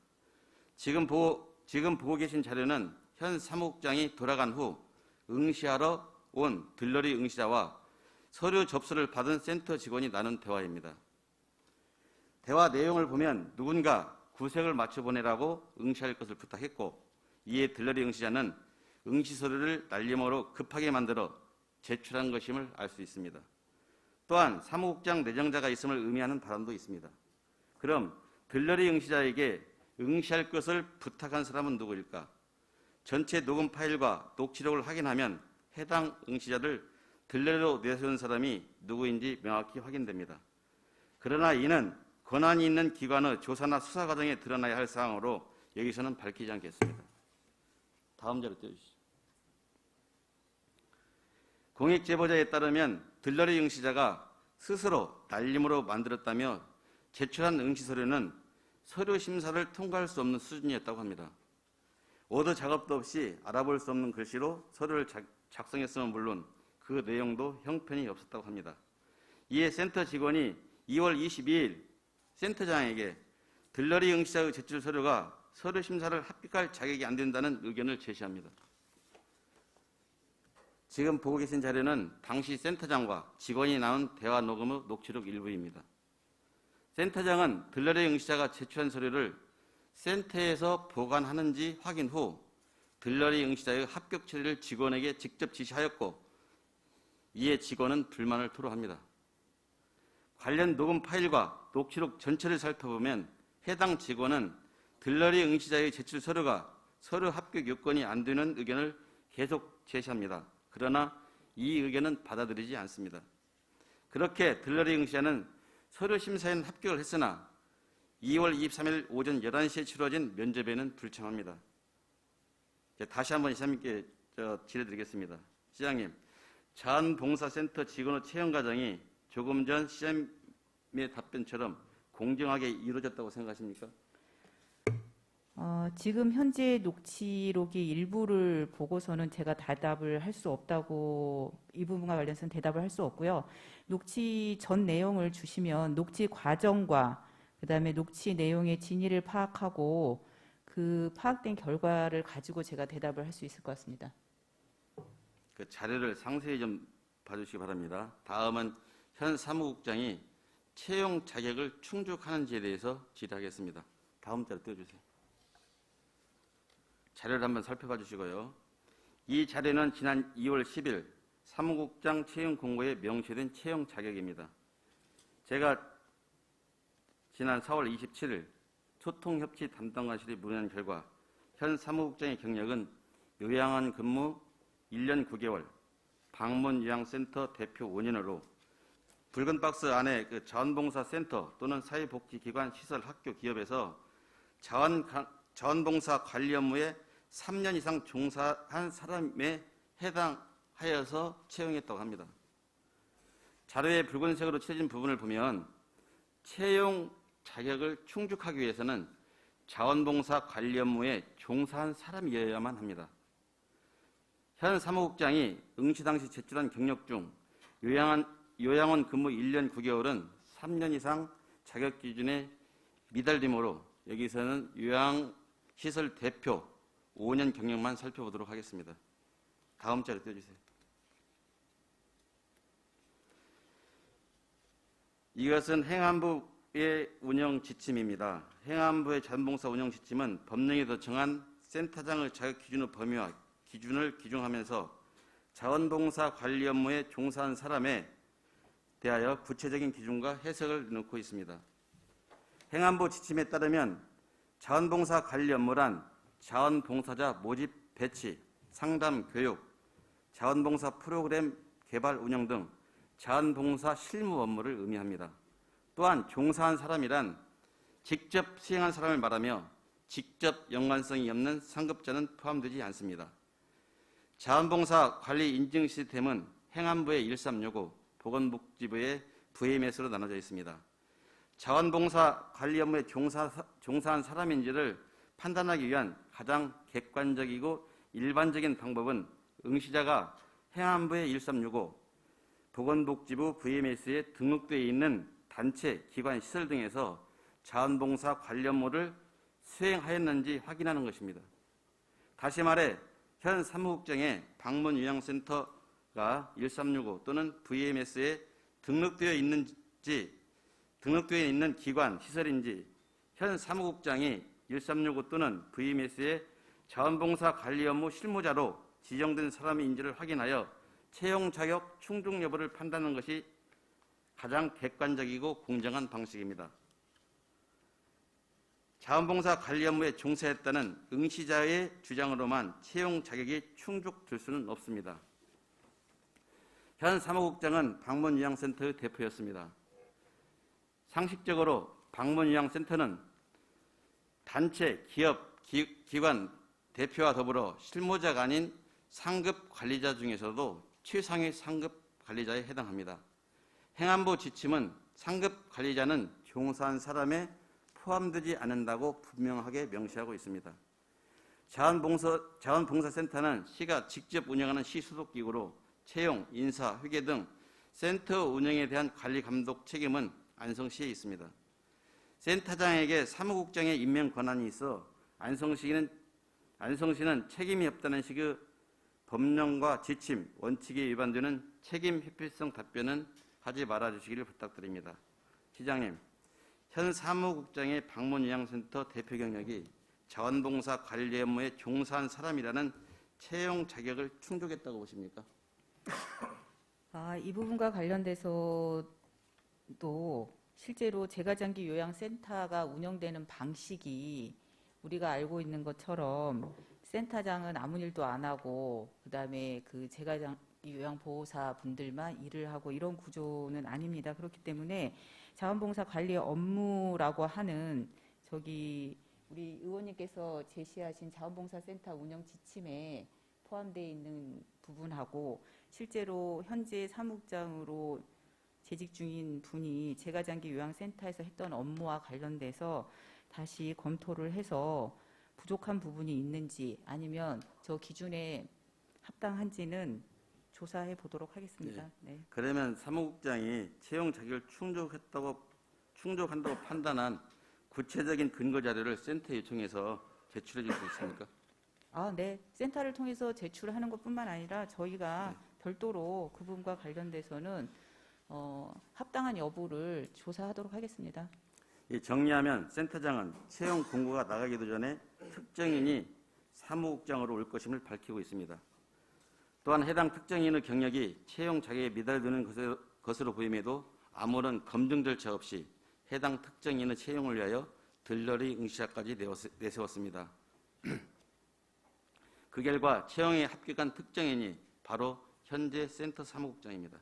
지금 보고 계신 자료는 현 사무국장이 돌아간 후 응시하러 온 들러리 응시자와 서류 접수를 받은 센터 직원이 나눈 대화입니다. 대화 내용을 보면 누군가 구색을 맞춰 보내라고 응시할 것을 부탁했고 이에 들러리 응시자는 응시 서류를 날림으로 급하게 만들어 제출한 것임을 알 수 있습니다. 또한 사무국장 내정자가 있음을 의미하는 발언도 있습니다. 그럼 들러리 응시자에게 응시할 것을 부탁한 사람은 누구일까? 전체 녹음 파일과 녹취록을 확인하면 해당 응시자를 들러리로 내세운 사람이 누구인지 명확히 확인됩니다. 그러나 이는 권한이 있는 기관의 조사나 수사 과정에 드러나야 할 사항으로 여기서는 밝히지 않겠습니다. 다음 자료 띄워주시죠. 공익 제보자에 따르면 들러리 응시자가 스스로 날림으로 만들었다며 제출한 응시 서류는 서류 심사를 통과할 수 없는 수준이었다고 합니다. 오더 작업도 없이 알아볼 수 없는 글씨로 서류를 작성했으면 물론 그 내용도 형편이 없었다고 합니다. 이에 센터 직원이 2월 22일 센터장에게 들러리 응시자의 제출 서류가 서류 심사를 합격할 자격이 안 된다는 의견을 제시합니다. 지금 보고 계신 자료는 당시 센터장과 직원이 나눈 대화 녹음의 녹취록 일부입니다. 센터장은 들러리 응시자가 제출한 서류를 센터에서 보관하는지 확인 후 들러리 응시자의 합격 처리를 직원에게 직접 지시하였고 이에 직원은 불만을 토로합니다. 관련 녹음 파일과 녹취록 전체를 살펴보면 해당 직원은 들러리 응시자의 제출 서류가 서류 합격 요건이 안 되는 의견을 계속 제시합니다. 그러나 이 의견은 받아들이지 않습니다. 그렇게 들러리 응시자는 서류 심사에는 합격을 했으나 2월 23일 오전 11시에 치러진 면접에는 불참합니다. 다시 한번 시장님께 질의드리겠습니다. 시장님, 자원봉사센터 직원의 채용 과정이 조금 전 시장님의 답변처럼 공정하게 이루어졌다고 생각하십니까? 지금 현재 녹취록이 일부를 보고서는 제가 대답을 할 수 없다고 이 부분과 관련해서는 대답을 할 수 없고요. 녹취 전 내용을 주시면 녹취 과정과 그다음에 녹취 내용의 진위를 파악하고 그 파악된 결과를 가지고 제가 대답을 할 수 있을 것 같습니다. 그 자료를 상세히 좀 봐주시기 바랍니다. 다음은 현 사무국장이 채용 자격을 충족하는지에 대해서 질의하겠습니다. 다음 자료 띄워주세요. 자료를 한번 살펴봐 주시고요. 이 자료는 지난 2월 10일 사무국장 채용 공고에 명시된 채용 자격입니다. 제가 지난 4월 27일 소통협치 담당관실이 문의한 결과 현 사무국장의 경력은 요양원 근무 1년 9개월, 방문요양센터 대표 5년으로 붉은 박스 안에 그 자원봉사센터 또는 사회복지기관, 시설, 학교, 기업에서 자원봉사 관리 업무에 3년 이상 종사한 사람에 해당하여서 채용했다고 합니다. 자료에 붉은색으로 칠해진 부분을 보면 채용 자격을 충족하기 위해서는 자원봉사 관리 업무에 종사한 사람이어야만 합니다. 현 사무국장이 응시 당시 제출한 경력 중 요양원 근무 1년 9개월은 3년 이상 자격 기준에 미달되므로 여기서는 요양시설 대표 5년 경력만 살펴보도록 하겠습니다. 다음 자료 띄워주세요. 이것은 행안부의 운영 지침입니다. 행안부의 자원봉사 운영 지침은 법령에서 정한 센터장의 자격 기준의 범위와 기준을 규정하면서 자원봉사 관리 업무에 종사한 사람에 대하여 구체적인 기준과 해석을 넣고 있습니다. 행안부 지침에 따르면 자원봉사 관리 업무란 자원봉사자 모집, 배치, 상담, 교육, 자원봉사 프로그램 개발, 운영 등 자원봉사 실무 업무를 의미합니다. 또한 종사한 사람이란 직접 수행한 사람을 말하며 직접 연관성이 없는 상급자는 포함되지 않습니다. 자원봉사 관리 인증 시스템은 행안부의 1365, 보건복지부의 VMS로 나눠져 있습니다. 자원봉사 관리 업무에 종사한 사람인지를 판단하기 위한 가장 객관적이고 일반적인 방법은 응시자가 행안부의 1365, 보건복지부 VMS에 등록되어 있는 단체, 기관, 시설 등에서 자원봉사 관리 업무를 수행하였는지 확인하는 것입니다. 다시 말해 현 사무국장의 방문요양센터가 1365 또는 VMS에 등록되어 있는 기관, 시설인지 현 사무국장이 1365 또는 VMS에 자원봉사 관리 업무 실무자로 지정된 사람인지를 확인하여 채용 자격 충족 여부를 판단하는 것이 가장 객관적이고 공정한 방식입니다. 자원봉사 관리 업무에 종사했다는 응시자의 주장으로만 채용 자격이 충족될 수는 없습니다. 현 사무국장은 방문요양센터의 대표였습니다. 상식적으로 방문요양센터는 단체, 기업, 기관 대표와 더불어 실무자가 아닌 상급 관리자 중에서도 최상위 상급 관리자에 해당합니다. 행안부 지침은 상급 관리자는 종사한 사람에 포함되지 않는다고 분명하게 명시하고 있습니다. 자원봉사센터는 시가 직접 운영하는 시소속기구로 채용, 인사, 회계 등 센터 운영에 대한 관리 감독 책임은 안성시에 있습니다. 센터장에게 사무국장의 임명 권한이 있어 안성시는 책임이 없다는 식의 법령과 지침, 원칙에 위반되는 책임 회피성 답변은 하지 말아주시기를 부탁드립니다. 시장님, 현 사무국장의 방문요양센터 대표 경력이 자원봉사 관리 업무에 종사한 사람이라는 채용 자격을 충족했다고 보십니까? 이 부분과 관련돼서도 실제로 재가장기 요양센터가 운영되는 방식이 우리가 알고 있는 것처럼 센터장은 아무 일도 안 하고 그다음에 그 재가장기 요양보호사 분들만 일을 하고 이런 구조는 아닙니다. 그렇기 때문에 자원봉사 관리 업무라고 하는 우리 의원님께서 제시하신 자원봉사센터 운영 지침에 포함되어 있는 부분하고 실제로 현재 사무국장으로 재직 중인 분이 재가장기 요양센터에서 했던 업무와 관련돼서 다시 검토를 해서 부족한 부분이 있는지 아니면 저 기준에 합당한지는 조사해 보도록 하겠습니다. 네. 그러면 사무국장이 채용 자격을 충족한다고 판단한 구체적인 근거 자료를 센터에 요청해서 제출해 줄 수 있습니까? 네. 센터를 통해서 제출하는 것뿐만 아니라 저희가 별도로 그 부분과 관련돼서는 합당한 여부를 조사하도록 하겠습니다. 정리하면 센터장은 채용 공고가 나가기도 전에 특정인이 사무국장으로 올 것임을 밝히고 있습니다. 또한 해당 특정인의 경력이 채용 자격에 미달되는 것으로 보임에도 아무런 검증 절차 없이 해당 특정인의 채용을 위하여 들러리 응시자까지 내세웠습니다. 그 결과 채용에 합격한 특정인이 바로 현재 센터 사무국장입니다.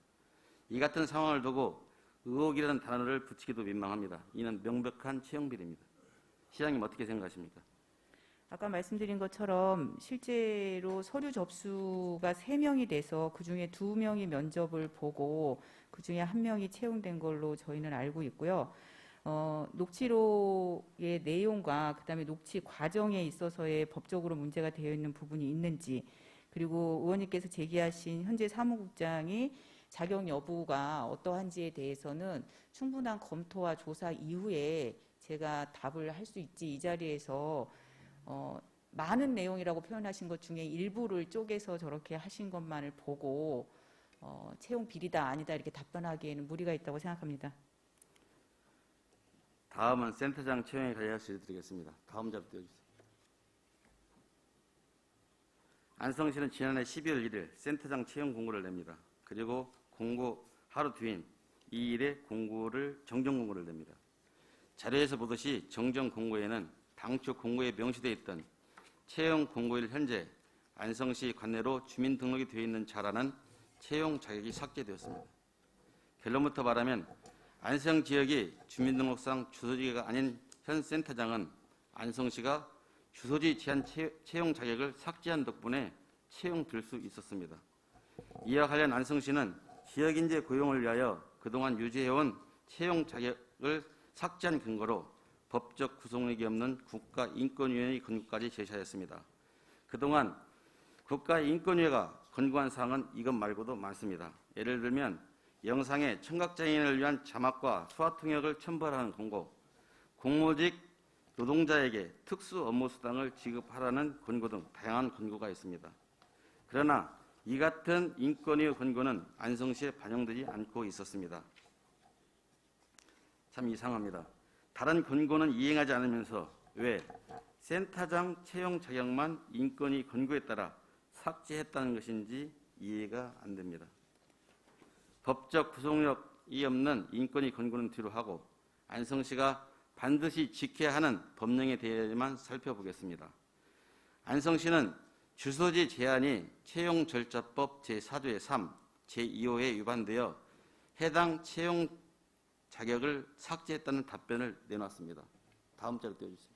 이 같은 상황을 두고 의혹이라는 단어를 붙이기도 민망합니다. 이는 명백한 채용 비리입니다. 시장님 어떻게 생각하십니까? 아까 말씀드린 것처럼 실제로 서류 접수가 3명이 돼서 그중에 2명이 면접을 보고 그중에 1명이 채용된 걸로 저희는 알고 있고요. 녹취록의 내용과 그다음에 녹취 과정에 있어서의 법적으로 문제가 되어 있는 부분이 있는지, 그리고 의원님께서 제기하신 현재 사무국장이 자격 여부가 어떠한지에 대해서는 충분한 검토와 조사 이후에 제가 답을 할 수 있지, 이 자리에서 많은 내용이라고 표현하신 것 중에 일부를 쪼개서 저렇게 하신 것만을 보고 채용 비리다 아니다 이렇게 답변하기에는 무리가 있다고 생각합니다. 다음은 센터장 채용에 관하여 질의드리겠습니다. 다음 자료 띄워주세요. 안성시는 지난해 12월 1일 센터장 채용 공고를 냅니다. 그리고 공고 하루 뒤인 2일에 정정 공고를 냅니다. 자료에서 보듯이 정정 공고에는 당초 공고에 명시되어 있던 채용 공고일 현재 안성시 관내로 주민등록이 되어 있는 자라는 채용 자격이 삭제되었습니다. 결론부터 말하면 안성 지역이 주민등록상 주소지가 아닌 현 센터장은 안성시가 주소지 제한 채용 자격을 삭제한 덕분에 채용될 수 있었습니다. 이와 관련 안성시는 지역인재 고용을 위하여 그동안 유지해온 채용 자격을 삭제한 근거로 법적 구속력이 없는 국가인권위원회 권고까지 제시하였습니다. 그동안 국가인권위가 권고한 사항은 이것 말고도 많습니다. 예를 들면 영상에 청각장애인을 위한 자막과 수화 통역을 첨부하라는 권고, 공무직 노동자에게 특수 업무 수당을 지급하라는 권고 등 다양한 권고가 있습니다. 그러나 이 같은 인권위의 권고는 안성시에 반영되지 않고 있었습니다. 참 이상합니다. 다른 권고는 이행하지 않으면서 왜 센터장 채용 자격만 인권위 권고에 따라 삭제했다는 것인지 이해가 안 됩니다. 법적 구속력이 없는 인권위 권고는 뒤로 하고 안성시가 반드시 지켜야 하는 법령에 대해만 살펴보겠습니다. 안성시는 주소지 제한이 채용절차법 제4조의 3, 제2호에 위반되어 해당 채용 자격을 삭제했다는 답변을 내놨습니다. 다음 자료 띄워주세요.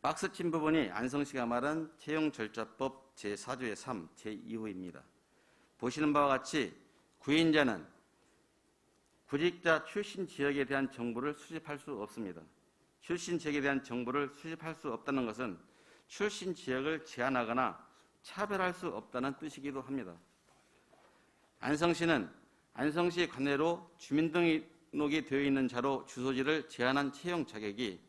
박스 친 부분이 안성시가 말한 채용절차법 제4조의 3, 제2호입니다. 보시는 바와 같이 구인자는 구직자 출신 지역에 대한 정보를 수집할 수 없습니다. 출신 지역에 대한 정보를 수집할 수 없다는 것은 출신 지역을 제한하거나 차별할 수 없다는 뜻이기도 합니다. 안성시는 안성시 관내로 주민등록이 되어 있는 자로 주소지를 제한한 채용 자격이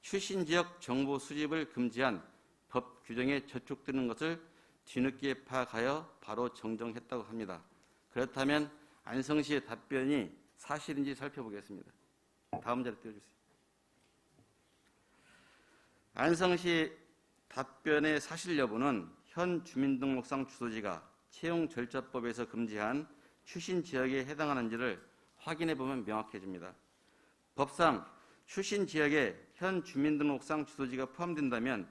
출신 지역 정보 수집을 금지한 법 규정에 저촉되는 것을 뒤늦게 파악하여 바로 정정했다고 합니다. 그렇다면 안성시의 답변이 사실인지 살펴보겠습니다. 다음 자료 띄워주세요. 안성시 답변의 사실 여부는 현 주민등록상 주소지가 채용절차법에서 금지한 출신 지역에 해당하는지를 확인해 보면 명확해집니다. 법상 출신 지역에 현 주민등록상 주소지가 포함된다면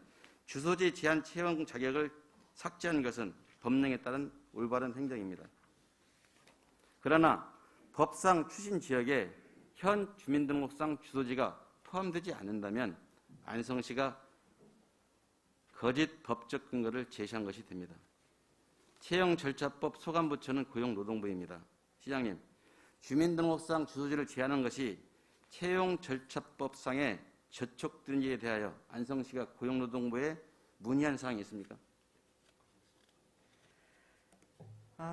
주소지 제한 채용 자격을 삭제한 것은 법령에 따른 올바른 행정입니다. 그러나 법상 출신 지역에 현 주민등록상 주소지가 포함되지 않는다면 안성시가 거짓 법적 근거를 제시한 것이 됩니다. 채용절차법 소관부처는 고용노동부입니다. 시장님, 주민등록상 주소지를 제한한 것이 채용절차법상에 저촉된지에 대하여 안성시가 고용노동부에 문의한 사항이 있습니까?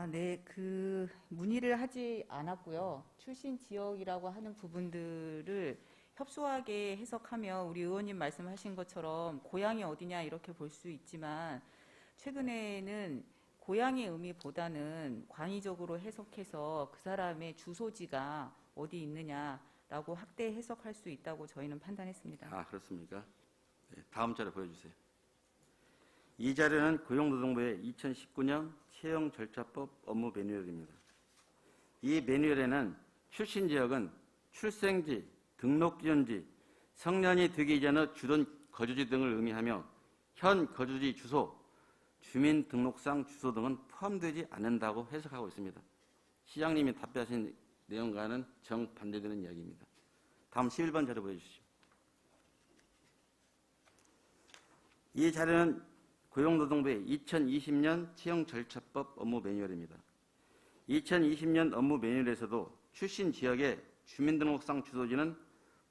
네, 그 문의를 하지 않았고요. 출신 지역이라고 하는 부분들을 협소하게 해석하며 우리 의원님 말씀하신 것처럼 고향이 어디냐 이렇게 볼 수 있지만 최근에는 고향의 의미보다는 광의적으로 해석해서 그 사람의 주소지가 어디 있느냐라고 확대 해석할 수 있다고 저희는 판단했습니다. 그렇습니까? 네, 다음 자료 보여주세요. 이 자료는 고용노동부의 2019년 채용절차법 업무 매뉴얼입니다. 이 매뉴얼에는 출신 지역은 출생지, 등록기현지, 성년이 되기 이전의 주둔 거주지 등을 의미하며 현 거주지 주소, 주민등록상 주소 등은 포함되지 않는다고 해석하고 있습니다. 시장님이 답변하신 내용과는 정반대되는 이야기입니다. 다음 11번 자료 보여주시죠. 이 자료는 고용노동부의 2020년 채용절차법 업무 매뉴얼입니다. 2020년 업무 매뉴얼에서도 출신 지역의 주민등록상 주소지는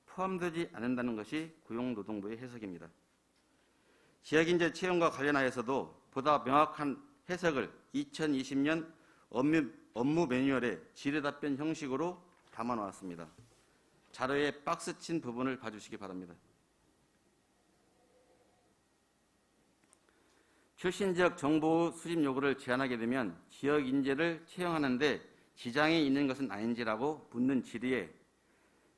포함되지 않는다는 것이 고용노동부의 해석입니다. 지역인재 채용과 관련하여서도 보다 명확한 해석을 2020년 업무 매뉴얼의 질의답변 형식으로 담아놓았습니다. 자료에 박스 친 부분을 봐주시기 바랍니다. 출신 지역 정보 수집 요구를 제한하게 되면 지역 인재를 채용하는데 지장이 있는 것은 아닌지라고 묻는 질의에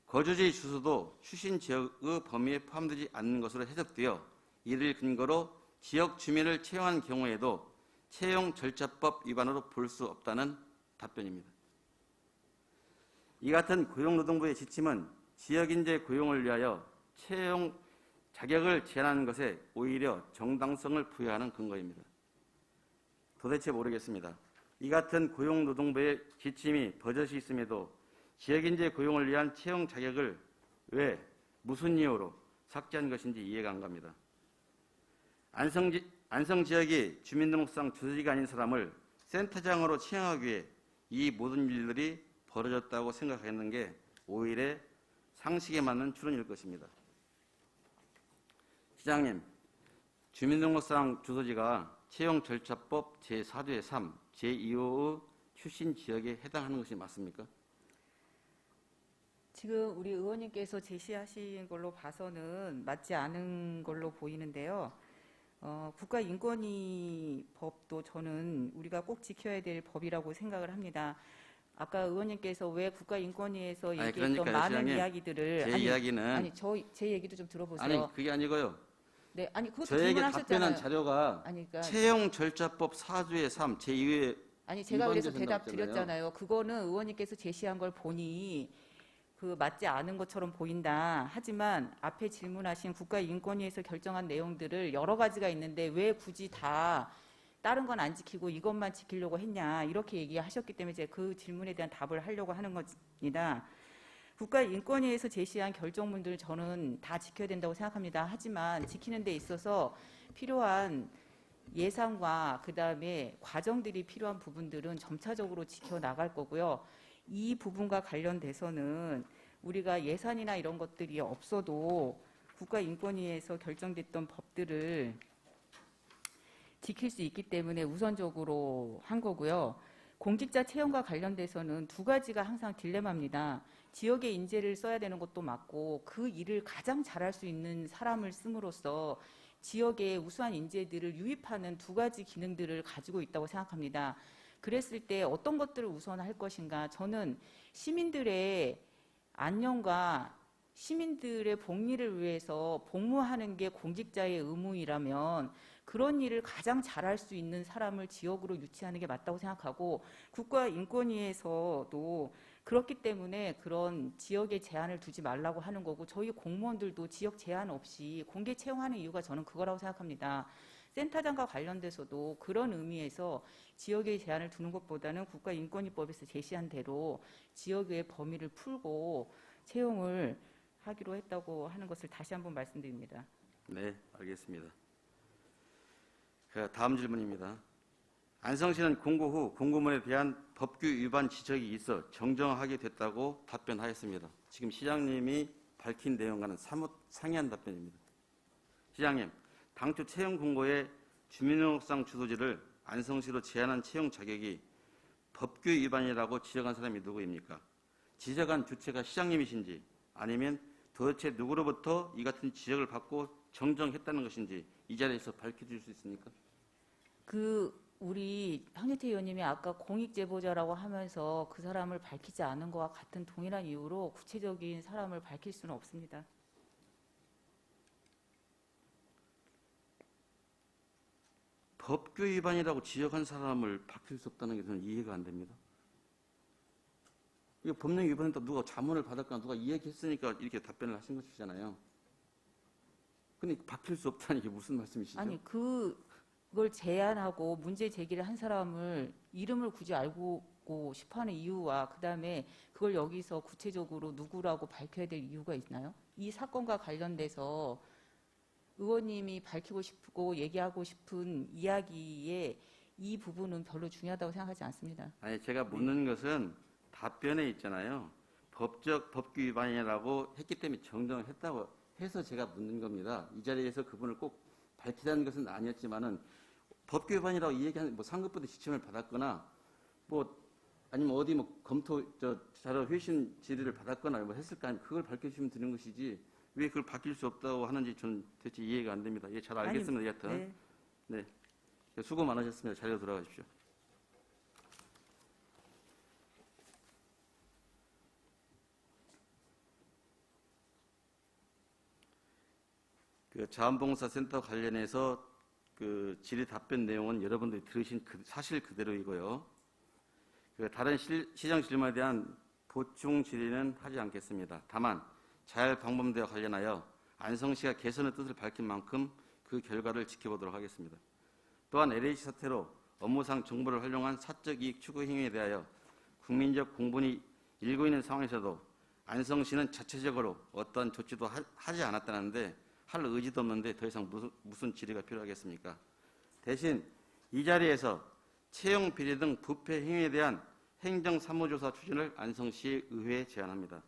거주지 주소도 출신 지역의 범위에 포함되지 않는 것으로 해석되어 이를 근거로 지역 주민을 채용한 경우에도 채용 절차법 위반으로 볼 수 없다는 답변입니다. 이 같은 고용노동부의 지침은 지역인재 고용을 위하여 채용 자격을 제한하는 것에 오히려 정당성을 부여하는 근거입니다. 도대체 모르겠습니다. 이 같은 고용노동부의 지침이 버젓이 있음에도 지역인재 고용을 위한 채용 자격을 왜 무슨 이유로 삭제한 것인지 이해가 안 갑니다. 안성 지역이 주민등록상 주소지가 아닌 사람을 센터장으로 채용하기 위해 이 모든 일들이 벌어졌다고 생각하는 게 오히려 상식에 맞는 추론일 것입니다. 시장님, 주민등록상 주소지가 채용절차법 제4조의 3, 제2호의 출신 지역에 해당하는 것이 맞습니까? 지금 우리 의원님께서 제시하신 걸로 봐서는 맞지 않은 걸로 보이는데요. 국가인권위법도 저는 우리가 꼭 지켜야 될 법이라고 생각을 합니다. 아까 의원님께서 왜 국가인권위에서 얘기했던 많은 이야기들을 제 얘기도 좀 들어보세요. 아니 그게 아니고요. 네, 아니 그것도 저에게 질문하셨잖아요. 답변한 자료가 그러니까 채용절차법 4조의 3, 제2회 아니 제가 그래서 대답 나왔잖아요. 드렸잖아요. 그거는 의원님께서 제시한 걸 보니 그 맞지 않은 것처럼 보인다. 하지만 앞에 질문하신 국가인권위에서 결정한 내용들을 여러 가지가 있는데 왜 굳이 다 다른 건 안 지키고 이것만 지키려고 했냐 이렇게 얘기하셨기 때문에 제가 그 질문에 대한 답을 하려고 하는 겁니다. 국가인권위에서 제시한 결정문들 저는 다 지켜야 된다고 생각합니다. 하지만 지키는 데 있어서 필요한 예산과 그다음에 과정들이 필요한 부분들은 점차적으로 지켜나갈 거고요. 이 부분과 관련돼서는 우리가 예산이나 이런 것들이 없어도 국가인권위에서 결정됐던 법들을 지킬 수 있기 때문에 우선적으로 한 거고요. 공직자 채용과 관련돼서는 두 가지가 항상 딜레마입니다. 지역의 인재를 써야 되는 것도 맞고 그 일을 가장 잘할 수 있는 사람을 씀으로써 지역의 우수한 인재들을 유입하는 두 가지 기능들을 가지고 있다고 생각합니다. 그랬을 때 어떤 것들을 우선할 것인가. 저는 시민들의 안녕과 시민들의 복리를 위해서 복무하는 게 공직자의 의무이라면 그런 일을 가장 잘할 수 있는 사람을 지역으로 유치하는 게 맞다고 생각하고 국가인권위에서도 그렇기 때문에 그런 지역에 제한을 두지 말라고 하는 거고 저희 공무원들도 지역 제한 없이 공개 채용하는 이유가 저는 그거라고 생각합니다. 센터장과 관련돼서도 그런 의미에서 지역에 제한을 두는 것보다는 국가인권위법에서 제시한 대로 지역의 범위를 풀고 채용을 하기로 했다고 하는 것을 다시 한번 말씀드립니다. 네, 알겠습니다. 다음 질문입니다. 안성시는 공고 후 공고문에 대한 법규 위반 지적이 있어 정정하게 됐다고 답변하였습니다. 지금 시장님이 밝힌 내용과는 사뭇 상이한 답변입니다. 시장님, 당초 채용 공고에 주민등록상 주소지를 안성시로 제한한 채용 자격이 법규 위반이라고 지적한 사람이 누구입니까? 지적한 주체가 시장님이신지 아니면 도대체 누구로부터 이 같은 지적을 받고 정정했다는 것인지 이 자리에서 밝혀줄 수 있습니까? 우리 황진태 의원님이 아까 공익제보자라고 하면서 그 사람을 밝히지 않은 것과 같은 동일한 이유로 구체적인 사람을 밝힐 수는 없습니다. 법규 위반이라고 지적한 사람을 밝힐 수 없다는 게 저는 이해가 안 됩니다. 이거 법령 위반했다 누가 자문을 받았거나 누가 이야기했으니까 이렇게 답변을 하신 것이잖아요. 근데 바뀔 수 없다니 이게 무슨 말씀이시죠? 아니 그걸 제안하고 문제 제기를 한 사람을 이름을 굳이 알고 싶어하는 이유와 그다음에 그걸 여기서 구체적으로 누구라고 밝혀야 될 이유가 있나요? 이 사건과 관련돼서 의원님이 밝히고 싶고 얘기하고 싶은 이야기의 이 부분은 별로 중요하다고 생각하지 않습니다. 아니 제가 묻는 것은 답변에 있잖아요. 법규 위반이라고 했기 때문에 정정을 했다고 해서 제가 묻는 겁니다. 이 자리에서 그분을 꼭 밝히라는 것은 아니었지만은 법규 위반이라고 이 얘기하는 뭐 상급부대 지침을 받았거나 뭐 아니면 어디 뭐 검토 자료 회신 질의를 받았거나 뭐 했을 거 아니면 그걸 밝혀주시면 되는 것이지 왜 그걸 바뀔 수 없다고 하는지 저는 대체 이해가 안 됩니다. 예, 잘 알겠습니다. 여하튼 네. 수고 많으셨습니다. 자리로 돌아가십시오. 그 자원봉사센터 관련해서 그 질의 답변 내용은 여러분들이 들으신 사실 그대로이고요. 그 다른 시정 질문에 대한 보충 질의는 하지 않겠습니다. 다만 자율방범대와 관련하여 안성시가 개선의 뜻을 밝힌 만큼 그 결과를 지켜보도록 하겠습니다. 또한 LH 사태로 업무상 정보를 활용한 사적 이익 추구 행위에 대하여 국민적 공분이 일고 있는 상황에서도 안성시는 자체적으로 어떠한 조치도 하지 않았다는데 할 의지도 없는데 더 이상 무슨 질의가 필요하겠습니까? 대신 이 자리에서 채용 비리 등 부패 행위에 대한 행정사무조사 추진을 안성시 의회에 제안합니다.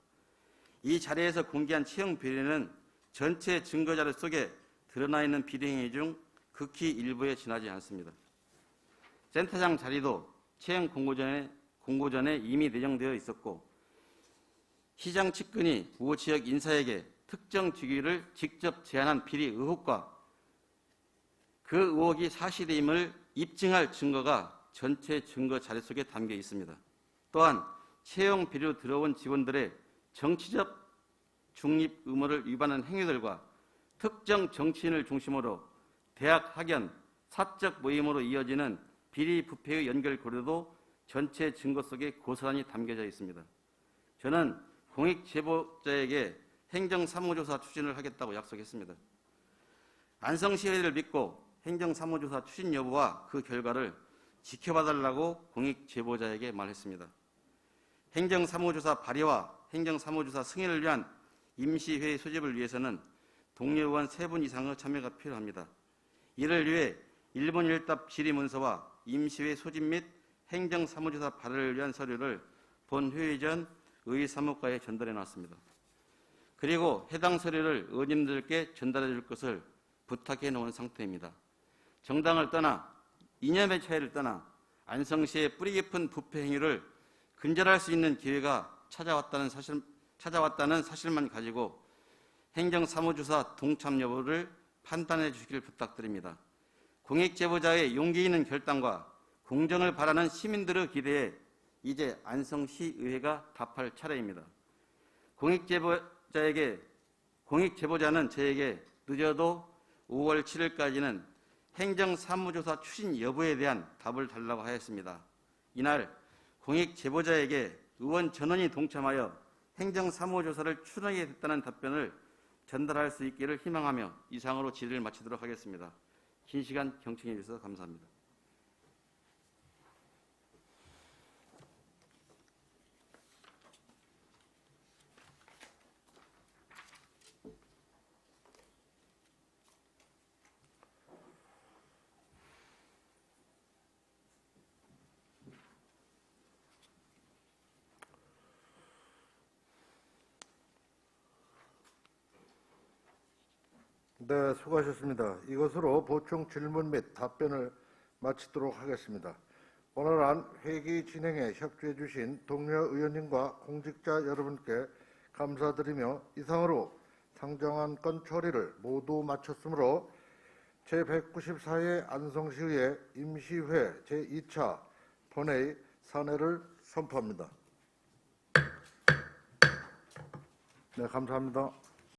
이 자리에서 공개한 채용 비리는 전체 증거자료 속에 드러나 있는 비리 행위 중 극히 일부에 지나지 않습니다. 센터장 자리도 채용 공고 전에 이미 내정되어 있었고 시장 측근이 모 지역 인사에게 특정 직위를 직접 제안한 비리 의혹과 그 의혹이 사실임을 입증할 증거가 전체 증거 자료 속에 담겨 있습니다. 또한 채용 비리로 들어온 직원들의 정치적 중립 의무를 위반한 행위들과 특정 정치인을 중심으로 대학 학연, 사적 모임으로 이어지는 비리 부패의 연결 고려도 전체 증거 속에 고스란히 담겨져 있습니다. 저는 공익 제보자에게 행정사무조사 추진을 하겠다고 약속했습니다. 안성시의회를 믿고 행정사무조사 추진 여부와 그 결과를 지켜봐달라고 공익 제보자에게 말했습니다. 행정사무조사 발의와 행정사무조사 승인을 위한 임시회의 소집을 위해서는 동료 의원 3분 이상의 참여가 필요합니다. 이를 위해 1분 1답 질의문서와 임시회의 소집 및 행정사무조사 발의를 위한 서류를 본 회의 전 의사무과에 전달해 놨습니다. 그리고 해당 서류를 의원님들께 전달해 줄 것을 부탁해 놓은 상태입니다. 정당을 떠나 이념의 차이를 떠나 안성시의 뿌리 깊은 부패 행위를 근절할 수 있는 기회가 찾아왔다는 사실만 가지고 행정사무조사 동참 여부를 판단해 주시길 부탁드립니다. 공익제보자의 용기 있는 결단과 공정을 바라는 시민들의 기대에 이제 안성시의회가 답할 차례입니다. 공익제보자는 저에게 늦어도 5월 7일까지는 행정사무조사 추진 여부에 대한 답을 달라고 하였습니다. 이날 공익제보자에게 의원 전원이 동참하여 행정사무조사를 추진하게 됐다는 답변을 전달할 수 있기를 희망하며 이상으로 질의를 마치도록 하겠습니다. 긴 시간 경청해 주셔서 감사합니다. 네, 수고하셨습니다. 이것으로 보충 질문 및 답변을 마치도록 하겠습니다. 오늘은 회기 진행에 협조해 주신 동료 의원님과 공직자 여러분께 감사드리며 이상으로 상정한 건 처리를 모두 마쳤으므로 제194회 안성시의회 임시회 제2차 본회의 산회를 선포합니다. 네, 감사합니다.